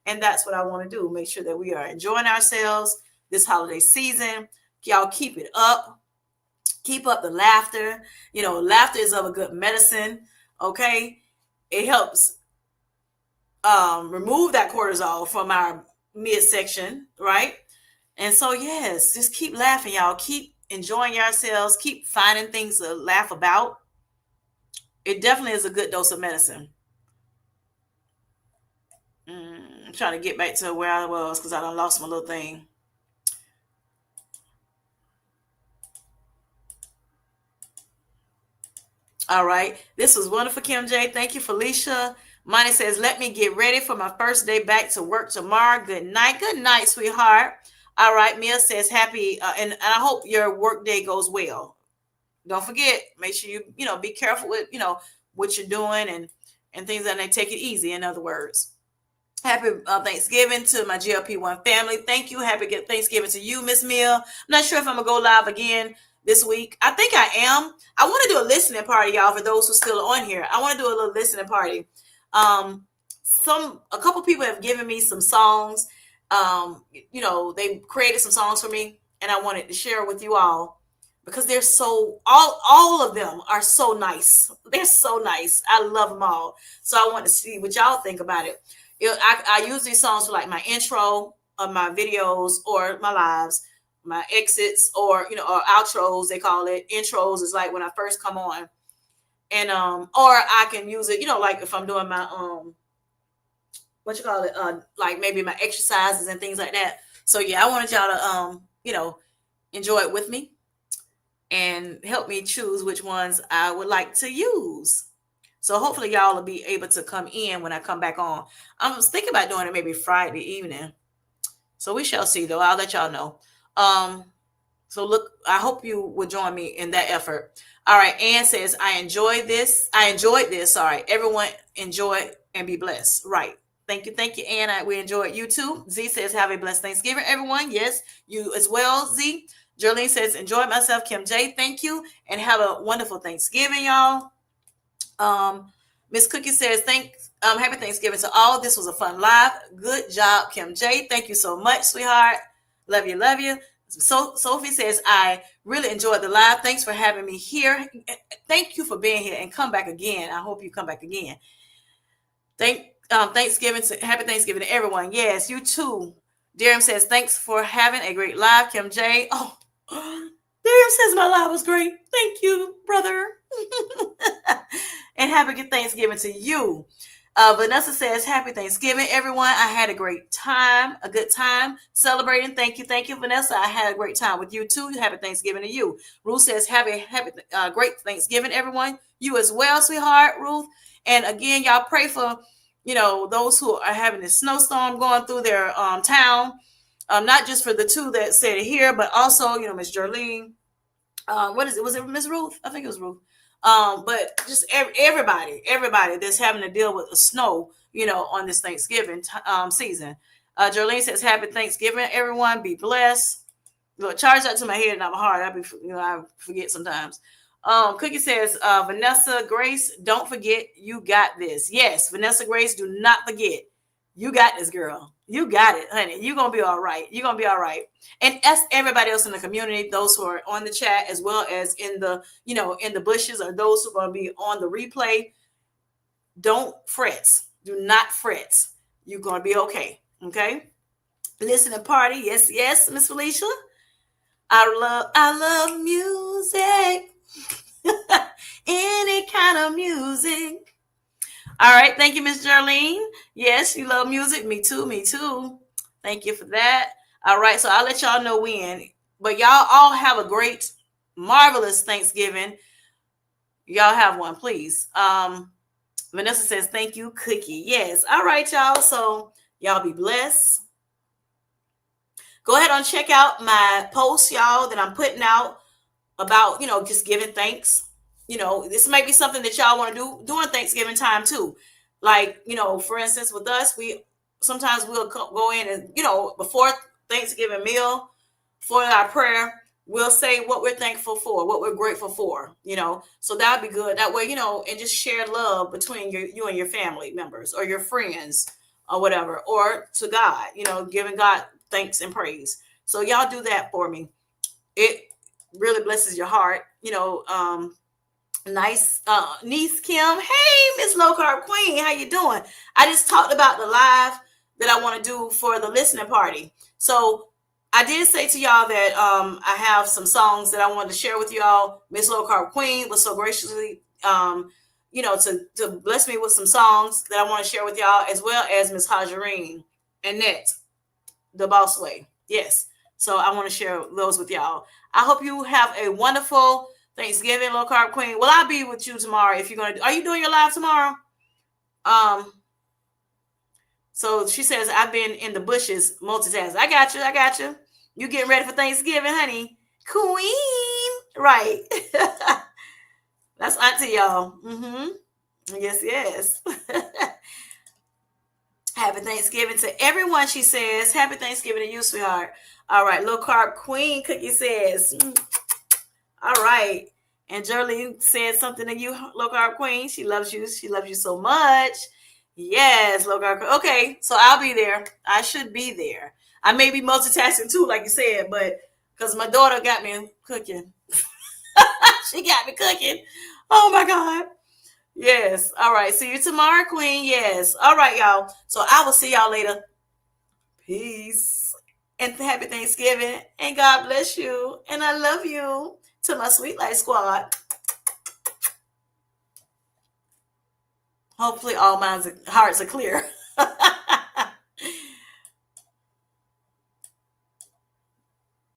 And that's what I want to do. Make sure that we are enjoying ourselves this holiday season. Y'all keep it up. Keep up the laughter. Laughter is of a good medicine. Okay. It helps remove that cortisol from our midsection, right? And so, yes, just keep laughing, y'all. Keep enjoying yourselves. Keep finding things to laugh about. It definitely is a good dose of medicine. I'm trying to get back to where I was because I done lost my little thing. All right. This was wonderful, Kim J. Thank you, Felicia. Money says, let me get ready for my first day back to work tomorrow. Good night. Good night, sweetheart. All right. Mia says, happy, and I hope your work day goes well. Don't forget, make sure you be careful with, what you're doing and things that they take it easy. In other words, happy Thanksgiving to my GLP-1 family. Thank you. Happy Thanksgiving to you, Miss Mia. I'm not sure if I'm going to go live again this week. I think I am. I want to do a listening party, y'all, for those who are still on here. I want to do a little listening party. A couple people have given me some songs. They created some songs for me, and I wanted to share with you all because they're all of them are so nice. They're so nice. I love them all. So I want to see what y'all think about it. I use these songs for like my intro of my videos or my lives, my exits, or or outros they call it. Intros is like when I first come on, and or I can use it, like if I'm doing my what you call it, like maybe my exercises and things like that. So yeah, I wanted y'all to enjoy it with me and help me choose which ones I would like to use. So hopefully y'all will be able to come in when I come back on. I'm thinking about doing it maybe Friday evening. So we shall see though. I'll let y'all know. Um, so look, I hope you will join me in that effort. All right. Ann says, I enjoyed this. I enjoyed this. Sorry. Everyone enjoy and be blessed. Right. Thank you. Thank you, Ann. We enjoyed you too. Z says, have a blessed Thanksgiving, everyone. Yes, you as well, Z. Jolene says, enjoy myself. Kim J, thank you. And have a wonderful Thanksgiving, y'all. Miss Cookie says, happy Thanksgiving to all. This was a fun live. Good job, Kim J. Thank you so much, sweetheart. Love you, love you. So Sophie says, I really enjoyed the live. Thanks for having me here. Thank you for being here and come back again. I hope you come back again. Happy Thanksgiving to everyone. Yes, you too. Darren says, thanks for having a great live, Kim J. Oh, Darren says my live was great. Thank you, brother. And happy good Thanksgiving to you. Vanessa says, happy Thanksgiving, everyone. I had a good time celebrating. Thank you, Vanessa. I had a great time with you too. Happy Thanksgiving to you. Ruth says, happy great Thanksgiving, everyone. You as well, sweetheart, Ruth. And again, y'all pray for, those who are having this snowstorm going through their town. Not just for the two that said it here, but also, Miss Jolene. What is it? Was it Miss Ruth? I think it was Ruth. But just everybody that's having to deal with the snow, on this Thanksgiving season. Jolene says, happy Thanksgiving, everyone. Be blessed. Look, charge that to my head, not my heart. I forget sometimes. Cookie says, Vanessa Grace, don't forget, you got this. Yes, Vanessa Grace, do not forget. You got this, girl. You got it, honey. You're going to be all right. You're going to be all right. And as everybody else in the community, those who are on the chat, as well as in the, in the bushes, or those who are going to be on the replay, don't fret. Do not fret. You're going to be okay. Okay. Listen and party. Yes, Miss Felicia. I love music. Any kind of music. All right. Thank you, Miss Jarlene. Yes, you love music. Me too. Thank you for that. All right. So I'll let y'all know when. But y'all all have a great, marvelous Thanksgiving. Y'all have one, please. Vanessa says, thank you, Cookie. Yes. All right, y'all. So y'all be blessed. Go ahead and check out my posts, y'all, that I'm putting out about, just giving thanks. This might be something that y'all want to do during Thanksgiving time too. Like, for instance, with us, sometimes we'll go in and, before Thanksgiving meal, for our prayer, we'll say what we're thankful for, what we're grateful for, so that'd be good. That way, and just share love between you and your family members or your friends or whatever, or to God, giving God thanks and praise. So y'all do that for me. It really blesses your heart, nice niece Kim. Hey, Miss Low Carb Queen, how you doing? I just talked about the live that I want to do for the listening party. So I did say to y'all that I have some songs that I wanted to share with y'all. Miss Low Carb Queen was so graciously to bless me with some songs that I want to share with y'all, as well as Miss Hajarine Annette, the Boss Way. Yes. So I want to share those with y'all. I hope you have a wonderful Thanksgiving, Low Carb Queen. Well, I'll be with you tomorrow if you're going to. Are you doing your live tomorrow? So she says, I've been in the bushes multitasking. I got you. You getting ready for Thanksgiving, honey. Queen. Right. That's auntie, y'all. Yes. Happy Thanksgiving to everyone, she says. Happy Thanksgiving to you, sweetheart. All right. Low Carb Queen, Cookie says. All right. And Jolene said something to you, Low Carb Queen. She loves you. She loves you so much. Yes, Low Carb. Okay, so I'll be there. I should be there. I may be multitasking too, like you said, but because my daughter got me cooking. She got me cooking. Oh my God. Yes. All right. See you tomorrow, Queen. Yes. All right, y'all. So I will see y'all later. Peace. And happy Thanksgiving. And God bless you. And I love you. To my Sweet Life Squad. Hopefully all minds hearts are clear.